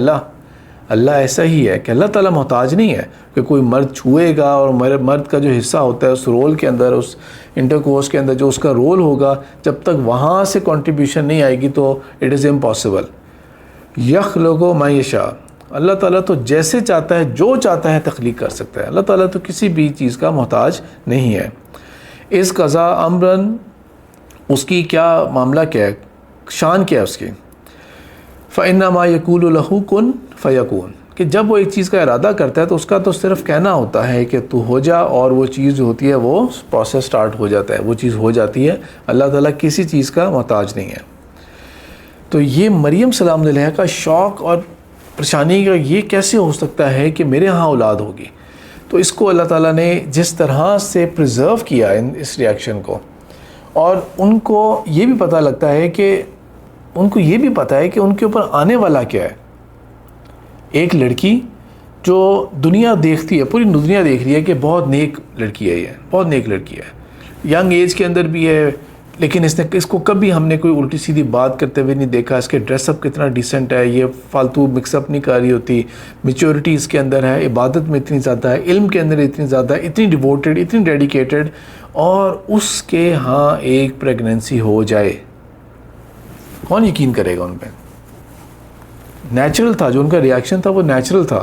اللہ ایسا ہی ہے کہ اللہ تعالیٰ محتاج نہیں ہے کہ کوئی مرد چھوئے گا، اور مرد کا جو حصہ ہوتا ہے اس رول کے اندر، اس انٹرکورس کے اندر جو اس کا رول ہوگا، جب تک وہاں سے کنٹریبیوشن نہیں آئے گی تو اٹ از امپاسبل. یخلق ما یشاء، اللہ تعالیٰ تو جیسے چاہتا ہے، جو چاہتا ہے تخلیق کر سکتا ہے. اللہ تعالیٰ تو کسی بھی چیز کا محتاج نہیں ہے. اس قضا امرن، اس کی کیا معاملہ کیا ہے، شان کیا ہے اس کی. فإنما یقول لہ کن فیکون، کہ جب وہ ایک چیز کا ارادہ کرتا ہے تو اس کا تو صرف کہنا ہوتا ہے کہ تو ہو جا، اور وہ چیز جو ہوتی ہے وہ پروسیس سٹارٹ ہو جاتا ہے، وہ چیز ہو جاتی ہے. اللہ تعالیٰ کسی چیز کا محتاج نہیں ہے. تو یہ مریم سلام علیہ کا شوق اور پریشانی کا یہ کیسے ہو سکتا ہے کہ میرے ہاں اولاد ہوگی. تو اس کو اللہ تعالیٰ نے جس طرح سے پریزرو کیا اس ریاکشن کو، اور ان کو یہ بھی پتہ لگتا ہے کہ ان کو یہ بھی پتہ ہے کہ ان کے اوپر آنے والا کیا ہے. ایک لڑکی جو دنیا دیکھتی ہے، پوری دنیا دیکھ رہی ہے کہ بہت نیک لڑکی ہے، یہ بہت نیک لڑکی ہے، ینگ ایج کے اندر بھی ہے، لیکن اس کو کبھی ہم نے کوئی الٹی سیدھی بات کرتے ہوئے نہیں دیکھا. اس کے ڈریس اپ کتنا ڈیسنٹ ہے، یہ فالتو مکس اپ نہیں کر رہی ہوتی. میچورٹی اس کے اندر ہے، عبادت میں اتنی زیادہ ہے، علم کے اندر اتنی زیادہ ہے، اتنی ڈیووٹیڈ، اتنی ڈیڈیکیٹڈ، اور اس کے ہاں ایک پریگننسی ہو جائے. کون یقین کرے گا ان پہ؟ نیچرل تھا، جو ان کا ریاکشن تھا وہ نیچرل تھا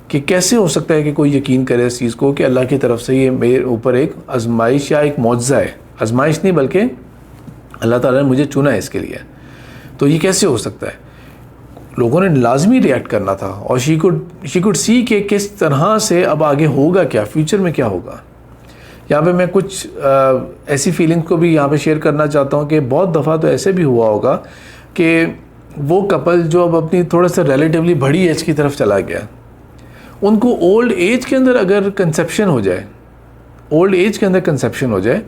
کہ کیسے ہو سکتا ہے کہ کوئی یقین کرے اس چیز کو کہ اللہ کی طرف سے یہ میرے اوپر ایک آزمائش یا ایک معجزہ ہے. آزمائش نہیں بلکہ اللہ تعالیٰ نے مجھے چنا ہے اس کے لیے. تو یہ کیسے ہو سکتا ہے؟ لوگوں نے لازمی ریئیکٹ کرنا تھا، اور شی کوڈ سی کہ کس طرح سے اب آگے ہوگا کیا، فیوچر میں کیا ہوگا. یہاں پہ میں کچھ ایسی فیلنگ کو بھی یہاں پہ شیئر کرنا چاہتا ہوں کہ بہت دفعہ تو ایسے بھی ہوا ہوگا کہ وہ کپل جو اب اپنی تھوڑا سا ریلیٹیولی بڑی ایج کی طرف چلا گیا، ان کو اولڈ ایج کے اندر اگر کنسیپشن ہو جائے، اولڈ ایج کے اندر کنسیپشن ہو جائے،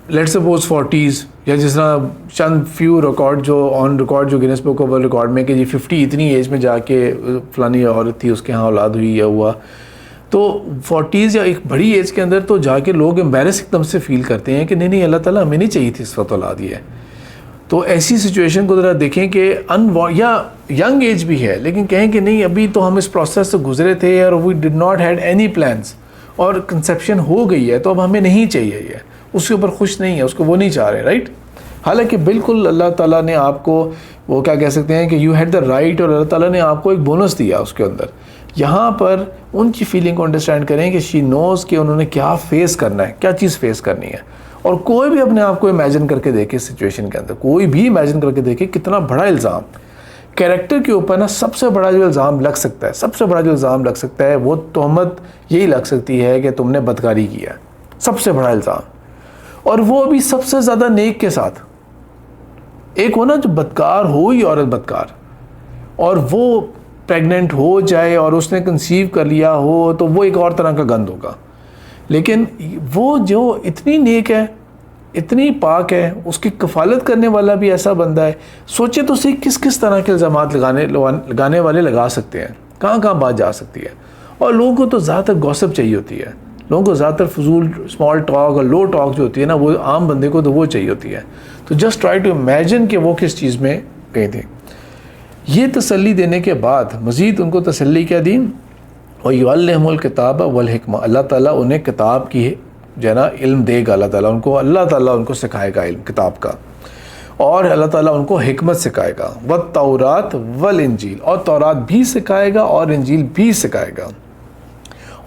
لیٹ سپوز 40s، یا جس طرح چند فیو ریکارڈ جو آن ریکارڈ جو گینس بک آف ریکارڈ میں کہ جی 50 اتنی ایج میں جا کے فلانی عورت تھی اس کے ہاں اولاد ہوئی یا ہوا. تو 40s یا ایک بڑی ایج کے اندر تو جا کے لوگ امبیرس ایک دم سے فیل کرتے ہیں کہ نہیں اللہ تعالیٰ ہمیں نہیں چاہیے تھی اس وقت اولاد یہ ہے. تو ایسی سچویشن کو ذرا دیکھیں کہ یا ینگ ایج بھی ہے لیکن کہیں کہ نہیں ابھی تو ہم اس پروسیس سے گزرے تھے اور we did not had any plans اور کنسیپشن ہو گئی ہے تو اب ہمیں نہیں چاہیے یہ, اس کے اوپر خوش نہیں ہے, اس کو وہ نہیں چاہ رہے, رائٹ. حالانکہ بالکل اللہ تعالیٰ نے آپ کو وہ کیا کہہ سکتے ہیں کہ یو ہیڈ دا رائٹ, اور اللہ تعالیٰ نے آپ کو ایک بونس دیا اس کے اندر. یہاں پر ان کی فیلنگ کو انڈرسٹینڈ کریں کہ شی نوز کہ انہوں نے کیا فیس کرنا ہے, کیا چیز فیس کرنی ہے. اور کوئی بھی اپنے آپ کو امیجن کر کے دیکھے سچویشن کے اندر, کوئی بھی امیجن کر کے دیکھے کتنا بڑا الزام کیریکٹر کے اوپر نا, سب سے بڑا جو الزام لگ سکتا ہے, سب سے بڑا جو الزام لگ سکتا ہے وہ تہمت یہی لگ سکتی ہے کہ تم نے بدکاری کیا ہے, سب سے بڑا الزام. اور وہ بھی سب سے زیادہ نیک کے ساتھ. ایک ہو نا جو بدکار ہو ہی عورت بدکار, اور وہ پریگننٹ ہو جائے اور اس نے کنسیو کر لیا ہو تو وہ ایک اور طرح کا گند ہوگا. لیکن وہ جو اتنی نیک ہے, اتنی پاک ہے, اس کی کفالت کرنے والا بھی ایسا بندہ ہے. سوچے تو صحیح کس کس طرح کے الزامات لگانے والے لگا سکتے ہیں, کہاں کہاں بات جا سکتی ہے. اور لوگوں کو تو زیادہ تر گوسپ چاہیے ہوتی ہے, لوگوں کو زیادہ تر فضول اسمال ٹاک اور لو ٹاک جو ہوتی ہے نا, وہ عام بندے کو تو وہ چاہیے ہوتی ہے. تو جسٹ ٹرائی ٹو امیجن کہ وہ کس چیز میں گئے تھے. یہ تسلی دینے کے بعد مزید ان کو تسلی کیا دی, وَيُعَلِّمُ الْكِتَابَ وَالْحِكْمَةَ, اللہ تعالیٰ انہیں کتاب کی جو ہے نا علم دے گا. اللہ تعالیٰ ان کو سکھائے گا علم کتاب کا, اور اللہ تعالیٰ ان کو حکمت سکھائے گا. وَالتَّوْرَاتِ وَالْإِنْجِيلِ, اور تورات بھی سکھائے گا اور انجیل بھی سکھائے گا.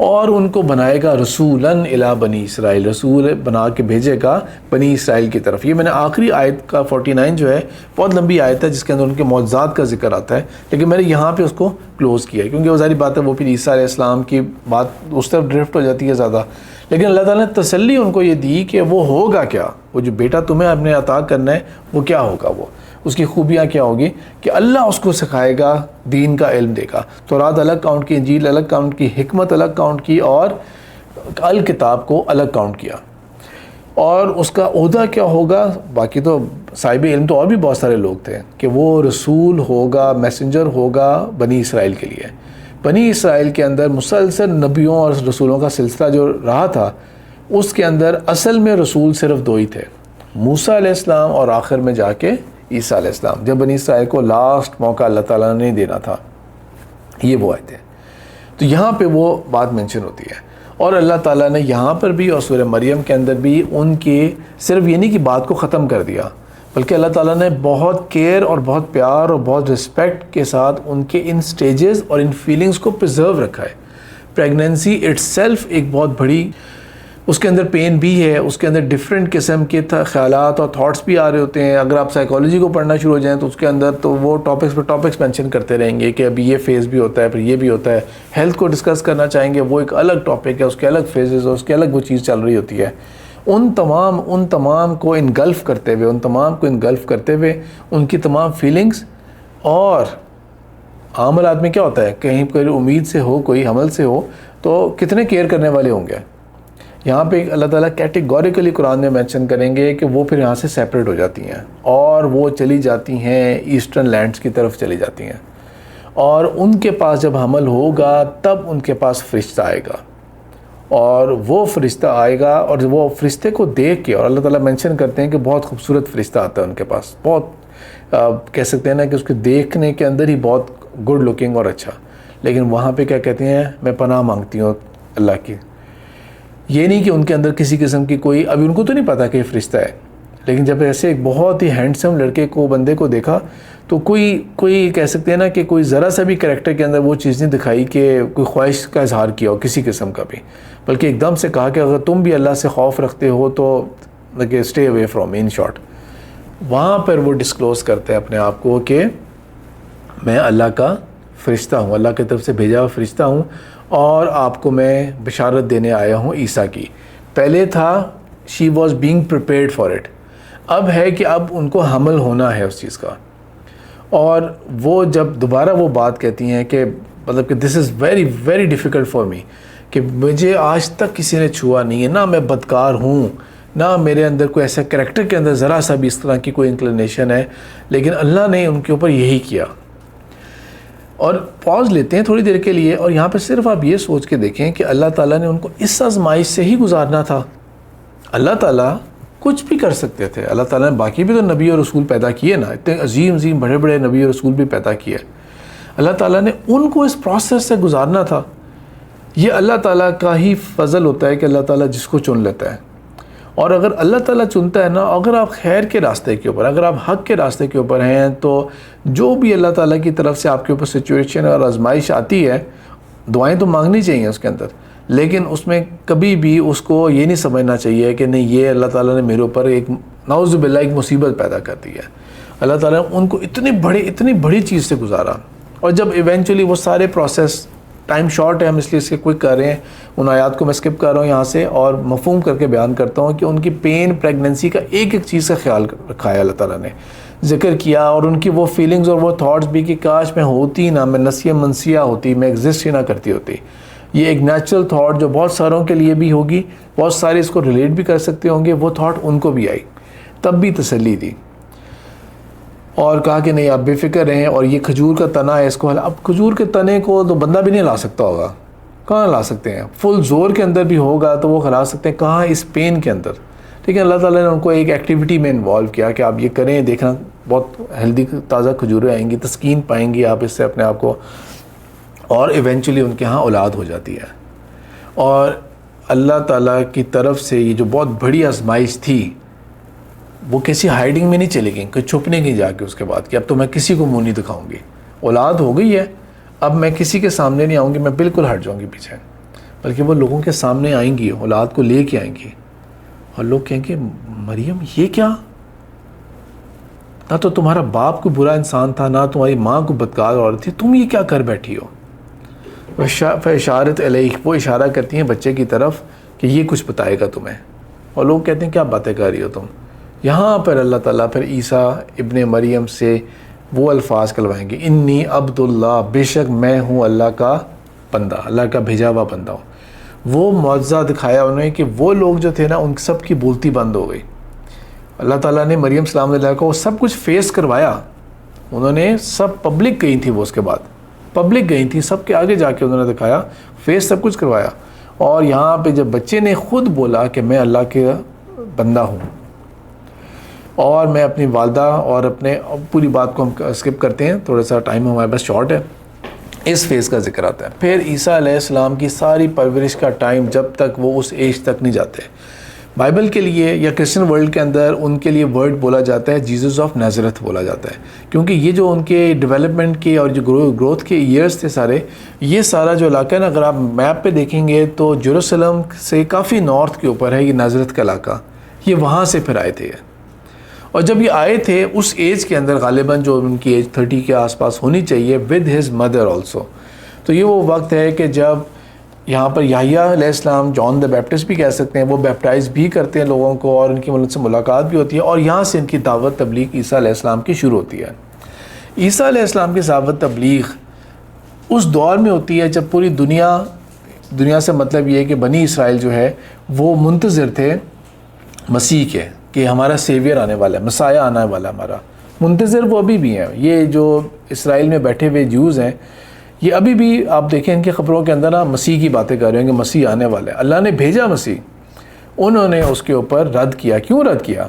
اور ان کو بنائے گا رسولاً الی بنی اسرائیل, رسول بنا کے بھیجے گا بنی اسرائیل کی طرف. یہ میں نے آخری آیت کا 49 جو ہے بہت لمبی آیت ہے جس کے اندر ان کے معجزات کا ذکر آتا ہے, لیکن میں نے یہاں پہ اس کو کلوز کیا ہے کیونکہ وہ ظاہری بات ہے وہ پھر عیسیٰ علیہ السلام کی بات اس طرف ڈرفٹ ہو جاتی ہے زیادہ. لیکن اللہ تعالیٰ نے تسلی ان کو یہ دی کہ وہ ہوگا کیا, وہ جو بیٹا تمہیں اپنے عطا کرنا ہے وہ کیا ہوگا, وہ اس کی خوبیاں کیا ہوگی کہ اللہ اس کو سکھائے گا, دین کا علم دے گا. تورات الگ کاؤنٹ کی, انجیل الگ کاؤنٹ کی, حکمت الگ کاؤنٹ کی, اور الکتاب کو الگ کاؤنٹ کیا. اور اس کا عہدہ کیا ہوگا, باقی تو صاحب علم تو اور بھی بہت سارے لوگ تھے کہ وہ رسول ہوگا, میسنجر ہوگا بنی اسرائیل کے لیے. بنی اسرائیل کے اندر مسلسل نبیوں اور رسولوں کا سلسلہ جو رہا تھا, اس کے اندر اصل میں رسول صرف 2 ہی تھے, موسیٰ علیہ السلام اور آخر میں جا کے عیسیٰ علیہ السلام, جب بنی اسرائیل کو لاسٹ موقع اللہ تعالیٰ نے نہیں دینا تھا. یہ وہ آئے تھے. تو یہاں پہ وہ بات مینشن ہوتی ہے, اور اللہ تعالیٰ نے یہاں پر بھی اور سورہ مریم کے اندر بھی ان کے صرف یہ نہیں کہ بات کو ختم کر دیا, بلکہ اللہ تعالیٰ نے بہت کیئر اور بہت پیار اور بہت رسپیکٹ کے ساتھ ان کے ان سٹیجز اور ان فیلنگز کو پرزرو رکھا ہے. پریگننسی اٹ سیلف ایک بہت بڑی, اس کے اندر پین بھی ہے, اس کے اندر ڈفرینٹ قسم کے خیالات اور تھاٹس بھی آ رہے ہوتے ہیں. اگر آپ سائیکالوجی کو پڑھنا شروع ہو جائیں تو اس کے اندر تو وہ ٹاپکس پہ ٹاپکس مینشن کرتے رہیں گے کہ ابھی یہ فیز بھی ہوتا ہے, پھر یہ بھی ہوتا ہے. ہیلتھ کو ڈسکس کرنا چاہیں گے, وہ ایک الگ ٹاپک ہے, اس کے الگ فیزز اور اس کے الگ وہ چیز چل رہی ہوتی ہے. ان تمام کو انگلف کرتے ہوئے ان کی تمام فیلنگز. اور عام آدمی کیا ہوتا ہے, کہیں کوئی امید سے ہو, کوئی حمل سے ہو تو کتنے کیئر کرنے والے ہوں گے. یہاں پہ اللہ تعالیٰ کیٹیگوریکلی قرآن میں مینشن کریں گے کہ وہ پھر یہاں سے سیپریٹ ہو جاتی ہیں اور وہ چلی جاتی ہیں ایسٹرن لینڈز کی طرف چلی جاتی ہیں. اور ان کے پاس جب حمل ہوگا تب ان کے پاس فرشتہ آئے گا, اور وہ فرشتہ آئے گا اور وہ فرشتے کو دیکھ کے, اور اللہ تعالیٰ مینشن کرتے ہیں کہ بہت خوبصورت فرشتہ آتا ہے ان کے پاس, بہت کہہ سکتے ہیں نا کہ اس کے دیکھنے کے اندر ہی بہت گڈ لکنگ اور اچھا. لیکن وہاں پہ کیا کہتے ہیں, میں پناہ مانگتی ہوں اللہ کی. یہ نہیں کہ ان کے اندر کسی قسم کی کوئی, ابھی ان کو تو نہیں پتا کہ یہ فرشتہ ہے, لیکن جب ایسے ایک بہت ہی ہینڈسم لڑکے کو, بندے کو دیکھا تو کوئی کہہ سکتے ہیں نا کہ کوئی ذرا سا بھی کریکٹر کے اندر وہ چیز نہیں دکھائی کہ کوئی خواہش کا اظہار کیا ہو کسی قسم کا بھی, بلکہ ایک دم سے کہا کہ اگر تم بھی اللہ سے خوف رکھتے ہو تو stay away from me. In short وہاں پر وہ ڈسکلوز کرتے ہیں اپنے آپ کو کہ میں اللہ کا فرشتہ ہوں, اللہ کی طرف سے بھیجا ہوا فرشتہ ہوں, اور آپ کو میں بشارت دینے آیا ہوں عیسیٰ کی. پہلے تھا she was being prepared for it, اب ہے کہ اب ان کو حمل ہونا ہے اس چیز کا. اور وہ جب دوبارہ وہ بات کہتی ہیں کہ مطلب کہ this is very very difficult for me, کہ مجھے آج تک کسی نے چھوا نہیں ہے, نہ میں بدکار ہوں, نہ میرے اندر کوئی ایسا کریکٹر کے اندر ذرا سا بھی اس طرح کی کوئی انکلینیشن ہے, لیکن اللہ نے ان کے اوپر یہی کیا. اور پاز لیتے ہیں تھوڑی دیر کے لیے، اور یہاں پہ صرف آپ یہ سوچ کے دیکھیں کہ اللہ تعالیٰ نے ان کو اس آزمائش سے ہی گزارنا تھا۔ اللہ تعالیٰ کچھ بھی کر سکتے تھے، اللہ تعالیٰ نے باقی بھی تو نبی اور رسول پیدا کیے نا، اتنے عظیم عظیم بڑے بڑے نبی اور رسول بھی پیدا کیے، اللہ تعالیٰ نے ان کو اس پروسیس سے گزارنا تھا۔ یہ اللہ تعالیٰ کا ہی فضل ہوتا ہے کہ اللہ تعالیٰ جس کو چن لیتا ہے، اور اگر اللہ تعالیٰ چنتا ہے نا، اگر آپ خیر کے راستے کے اوپر، اگر آپ حق کے راستے کے اوپر ہیں، تو جو بھی اللہ تعالیٰ کی طرف سے آپ کے اوپر سچویشن اور آزمائش آتی ہے، دعائیں تو مانگنی چاہیے اس کے اندر، لیکن اس میں کبھی بھی اس کو یہ نہیں سمجھنا چاہیے کہ نہیں یہ اللہ تعالیٰ نے میرے اوپر ایک نعوذ باللہ ایک مصیبت پیدا کر دی ہے۔ اللہ تعالیٰ نے ان کو اتنی بڑی چیز سے گزارا، اور جب ایونچولی وہ سارے پروسیس، ٹائم شارٹ ہے ہم اس لیے اس کے کوئک کر رہے ہیں، ان آیات کو میں اسکپ کر رہا ہوں یہاں سے، اور مفہوم کر کے بیان کرتا ہوں کہ ان کی پین، پریگننسی کا ایک ایک چیز کا خیال رکھا ہے اللہ تعالیٰ نے، ذکر کیا، اور ان کی وہ فیلنگز اور وہ تھاٹس بھی کہ کاش میں ہوتی نہ، میں نسیہ منسیہ ہوتی، میں ایگزسٹ ہی نہ کرتی ہوتی۔ یہ ایک نیچرل تھاٹ جو بہت ساروں کے لیے بھی ہوگی، بہت سارے اس کو ریلیٹ بھی کر سکتے ہوں گے، وہ تھاٹ ان کو بھی آئی، تب بھی تسلی دی، اور کہا کہ نہیں آپ بے فکر رہیں، اور یہ کھجور کا تنا ہے، اس کو اب کھجور کے تنے کو تو بندہ بھی نہیں لا سکتا ہوگا، کہاں لا سکتے ہیں؟ فل زور کے اندر بھی ہوگا تو وہ کھلا سکتے ہیں، کہاں اس پین کے اندر؟ ٹھیک ہے، اللہ تعالیٰ نے ان کو ایک ایکٹیویٹی میں انوالو کیا کہ آپ یہ کریں، دیکھنا بہت ہیلدی تازہ کھجوریں آئیں گی، تسکین پائیں گی آپ اس سے اپنے آپ کو، اور ایونچولی ان کے ہاں اولاد ہو جاتی ہے۔ اور اللہ تعالیٰ کی طرف سے یہ جو بہت بڑی آزمائش تھی، وہ کسی ہائیڈنگ میں نہیں چلے گئی، کوئی چھپنے کی جا کے اس کے بعد کہ اب تو میں کسی کو منہ نہیں دکھاؤں گی، اولاد ہو گئی ہے، اب میں کسی کے سامنے نہیں آؤں گی، میں بالکل ہٹ جاؤں گی پیچھے، بلکہ وہ لوگوں کے سامنے آئیں گی، اولاد کو لے کے آئیں گی، اور لوگ کہیں گے مریم یہ کیا؟ نہ تو تمہارا باپ کوئی برا انسان تھا، نہ تمہاری ماں کو بدکار عورت تھی، تم یہ کیا کر بیٹھی ہو؟ فاشارت علیہ، وہ اشارہ کرتی ہیں بچے کی طرف کہ یہ کچھ بتائے گا تمہیں، اور لوگ کہتے ہیں کیا باتیں کر رہی ہو تم؟ یہاں پر اللہ تعالیٰ پھر عیسیٰ ابن مریم سے وہ الفاظ کلوائیں گے، انی عبد اللہ، بے شک میں ہوں اللہ کا بندہ، اللہ کا بھیجا ہوا بندہ ہوں۔ وہ معجزہ دکھایا انہوں نے کہ وہ لوگ جو تھے نا، ان سب کی بولتی بند ہو گئی۔ اللہ تعالیٰ نے مریم سلام علیہ کو سب کچھ فیس کروایا، انہوں نے سب پبلک گئی تھی، وہ اس کے بعد پبلک گئی تھی، سب کے آگے جا کے انہوں نے دکھایا، فیس سب کچھ کروایا، اور یہاں پہ جب بچے نے خود بولا کہ میں اللہ کے بندہ ہوں، اور میں اپنی والدہ اور اپنے، پوری بات کو ہم اسکپ کرتے ہیں، تھوڑا سا ٹائم ہمارے پاس شارٹ ہے، اس فیز کا ذکر آتا ہے۔ پھر عیسیٰ علیہ السلام کی ساری پرورش کا ٹائم جب تک وہ اس ایج تک نہیں جاتے، بائبل کے لیے یا کرسچن ورلڈ کے اندر ان کے لیے ورڈ بولا جاتا ہے جیزس آف نازرتھ بولا جاتا ہے، کیونکہ یہ جو ان کے ڈیولپمنٹ کے اور جو گروتھ کے ایئرز تھے سارے، یہ سارا جو علاقہ ہے نا، اگر آپ میپ پہ دیکھیں گے تو جیروسلم سے کافی نارتھ کے اوپر ہے یہ نازرتھ کا علاقہ، یہ وہاں سے پھر آئے تھے، اور جب یہ آئے تھے اس ایج کے اندر، غالباً جو ان کی ایج 30 کے آس پاس ہونی چاہیے، ود ہز مدر آلسو، تو یہ وہ وقت ہے کہ جب یہاں پر یحییٰ علیہ السلام، جان دا بیپٹسٹ بھی کہہ سکتے ہیں، وہ بیپٹائز بھی کرتے ہیں لوگوں کو، اور ان کی مدد سے ملاقات بھی ہوتی ہے، اور یہاں سے ان کی دعوت تبلیغ عیسیٰ علیہ السلام کی شروع ہوتی ہے۔ عیسیٰ علیہ السلام کی دعوت تبلیغ اس دور میں ہوتی ہے جب پوری دنیا سے مطلب یہ ہے کہ بنی اسرائیل جو ہے وہ منتظر تھے مسیح کے، کہ ہمارا سیویئر آنے والا ہے، مسیح آنے والا ہے ہمارا، منتظر وہ ابھی بھی ہیں۔ یہ جو اسرائیل میں بیٹھے ہوئے جوز ہیں، یہ ابھی بھی آپ دیکھیں ان کی خبروں کے اندر نا مسیح کی باتیں کر رہے ہیں کہ مسیح آنے والا ہے، اللہ نے بھیجا مسیح، انہوں نے اس کے اوپر رد کیا۔ کیوں رد کیا؟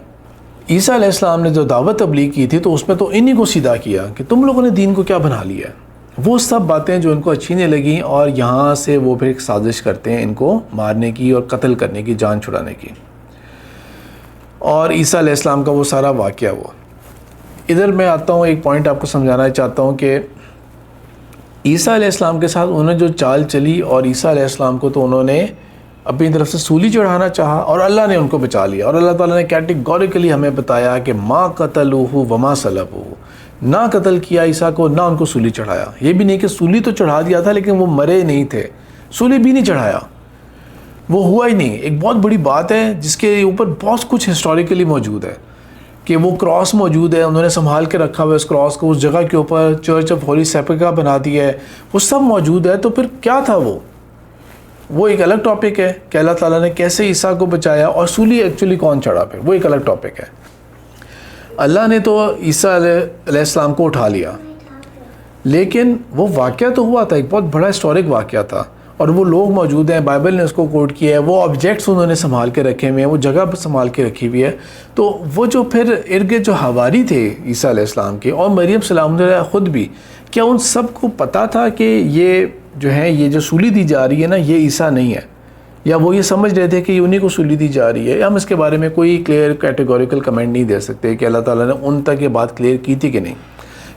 عیسیٰ علیہ السلام نے جو دعوت تبلیغ کی تھی تو اس میں تو انہی کو سیدھا کیا کہ تم لوگوں نے دین کو کیا بنا لیا ہے، وہ سب باتیں جو ان کو اچھی نہیں لگیں، اور یہاں سے وہ پھر ایک سازش کرتے ہیں ان کو مارنے کی اور قتل کرنے کی، جان چھڑانے کی۔ اور عیسیٰ علیہ السلام کا وہ سارا واقعہ ہوا۔ ادھر میں آتا ہوں، ایک پوائنٹ آپ کو سمجھانا چاہتا ہوں کہ عیسیٰ علیہ السلام کے ساتھ انہوں نے جو چال چلی، اور عیسیٰ علیہ السلام کو تو انہوں نے اپنی طرف سے سولی چڑھانا چاہا، اور اللہ نے ان کو بچا لیا، اور اللہ تعالیٰ نے کیٹیگوریکلی ہمیں بتایا کہ ما قتلوہ وما صلبوہ، نہ قتل کیا عیسیٰ کو، نہ ان کو سولی چڑھایا۔ یہ بھی نہیں کہ سولی تو چڑھا دیا تھا لیکن وہ مرے نہیں تھے، سولی بھی نہیں چڑھایا، وہ ہوا ہی نہیں۔ ایک بہت بڑی بات ہے جس کے اوپر بہت کچھ ہسٹوریکلی موجود ہے کہ وہ کراس موجود ہے، انہوں نے سنبھال کے رکھا ہوا ہے اس کراس کو، اس جگہ کے اوپر چرچ آف ہولی سیپلکا بنا دیا ہے، وہ سب موجود ہے۔ تو پھر کیا تھا وہ ایک الگ ٹاپک ہے کہ اللہ تعالیٰ نے کیسے عیسیٰ کو بچایا، اور سولی ایکچولی کون چڑھا، پھر وہ ایک الگ ٹاپک ہے۔ اللہ نے تو عیسیٰ علیہ السلام کو اٹھا لیا، لیکن وہ واقعہ تو ہوا تھا، ایک بہت بڑا ہسٹورک واقعہ تھا، اور وہ لوگ موجود ہیں، بائبل نے اس کو کوٹ کیا ہے، وہ آبجیکٹس انہوں نے سنبھال کے رکھے ہوئے ہیں، وہ جگہ پر سنبھال کے رکھی ہوئی ہے. تو وہ جو پھر ارد گرد جو حواری تھے عیسیٰ علیہ السلام کے اور مریم سلام علیہ خود بھی، کیا ان سب کو پتہ تھا کہ یہ جو ہے یہ جو سولی دی جا رہی ہے نا یہ عیسیٰ نہیں ہے، یا وہ یہ سمجھ رہے تھے کہ یہ انہیں کو سولی دی جا رہی ہے؟ ہم اس کے بارے میں کوئی کلیئر کیٹیگوریکل کمنٹ نہیں دے سکتے کہ اللہ تعالیٰ نے ان تک یہ بات کلیئر کی تھی کہ نہیں.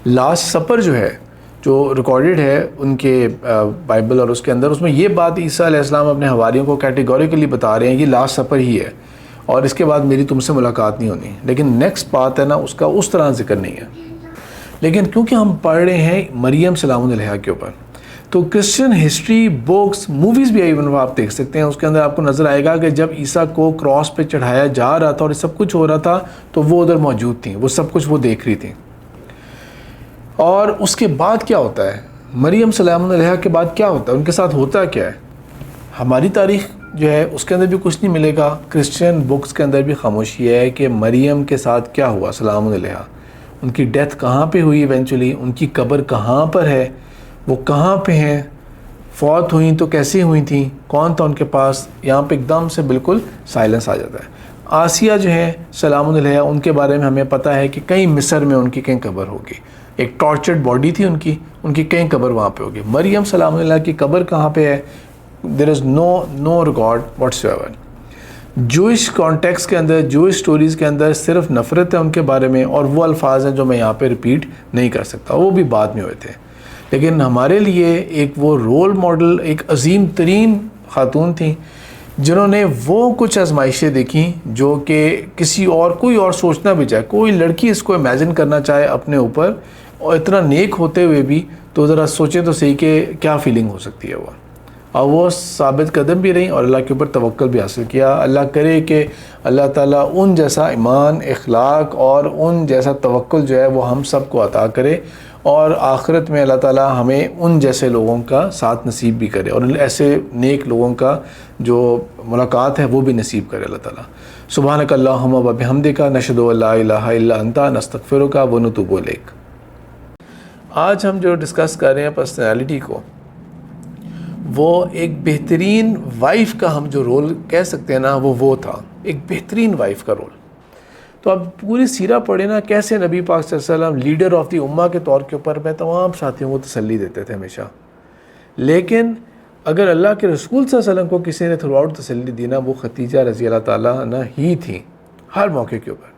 لاسٹ سپر جو ہے جو ریکارڈڈ ہے ان کے بائبل اور اس کے اندر، اس میں یہ بات عیسیٰ علیہ السلام اپنے حواریوں کو کیٹیگوریکلی بتا رہے ہیں، یہ لاسٹ سپر ہی ہے اور اس کے بعد میری تم سے ملاقات نہیں ہونی. لیکن نیکسٹ بات ہے نا اس کا اس طرح ذکر نہیں ہے. لیکن کیونکہ ہم پڑھ رہے ہیں مریم سلام علیہ کے اوپر، تو کرسچن ہسٹری بکس موویز بھی ایون آپ دیکھ سکتے ہیں، اس کے اندر آپ کو نظر آئے گا کہ جب عیسیٰ کو کراس پہ چڑھایا جا رہا تھا اور سب کچھ ہو رہا تھا تو وہ ادھر موجود تھیں، وہ سب کچھ وہ دیکھ رہی تھیں. اور اس کے بعد کیا ہوتا ہے؟ مریم سلام علیہ کے بعد کیا ہوتا ہے؟ ان کے ساتھ ہوتا کیا ہے؟ ہماری تاریخ جو ہے اس کے اندر بھی کچھ نہیں ملے گا، کرسچین بکس کے اندر بھی خاموشی ہے کہ مریم کے ساتھ کیا ہوا سلام علیہ، ان کی ڈیتھ کہاں پہ ہوئی ایونچولی، ان کی قبر کہاں پر ہے، وہ کہاں پہ ہیں، فوت ہوئیں تو کیسے ہوئی تھیں، کون تھا ان کے پاس. یہاں پہ ایک دم سے بالکل سائلنس آ جاتا ہے. آسیہ جو ہے سلام علیہ، ان کے بارے میں ہمیں پتہ ہے کہ کہیں مصر میں ان کی کہیں قبر ہوگی، ایک ٹارچرڈ باڈی تھی ان کی کہیں قبر وہاں پہ ہوگی. مریم سلام علیہ کی قبر کہاں پہ ہے؟ There is no record whatsoever. Jewish contexts کے اندر، جوئش سٹوریز کے اندر صرف نفرت ہے ان کے بارے میں، اور وہ الفاظ ہیں جو میں یہاں پہ ریپیٹ نہیں کر سکتا، وہ بھی بعد میں ہوئے تھے. لیکن ہمارے لیے ایک وہ رول ماڈل، ایک عظیم ترین خاتون تھیں جنہوں نے وہ کچھ آزمائشیں دیکھیں جو کہ کسی اور کوئی اور سوچنا بھی چاہے، کوئی لڑکی اس کو امیجن کرنا چاہے اپنے اوپر اور اتنا نیک ہوتے ہوئے بھی، تو ذرا سوچیں تو صحیح کہ کیا فیلنگ ہو سکتی ہے وہ. اور وہ ثابت قدم بھی رہیں اور اللہ کے اوپر توکل بھی حاصل کیا. اللہ کرے کہ اللہ تعالیٰ ان جیسا ایمان، اخلاق اور ان جیسا توکل جو ہے وہ ہم سب کو عطا کرے، اور آخرت میں اللہ تعالیٰ ہمیں ان جیسے لوگوں کا ساتھ نصیب بھی کرے اور ایسے نیک لوگوں کا جو ملاقات ہے وہ بھی نصیب کرے اللہ تعالیٰ. سبحانک اللہم و بحمدک، نشہد ان لا الہ الا انت، نستغفرک و نتوب الیک. آج ہم جو ڈسکس کر رہے ہیں پرسنالٹی کو، وہ ایک بہترین وائف کا ہم جو رول کہہ سکتے ہیں نا وہ تھا ایک بہترین وائف کا رول. تو اب پوری سیرہ پڑھیں نا کیسے نبی پاک صلی اللہ علیہ وسلم لیڈر آف دی امہ کے طور کے اوپر میں تمام ساتھیوں کو تسلی دیتے تھے ہمیشہ. لیکن اگر اللہ کے رسول صلی اللہ علیہ وسلم کو کسی نے تھرو آؤٹ تسلی دی نا، وہ خدیجہ رضی اللہ تعالیٰ عنہ ہی تھیں ہر موقع کے اوپر.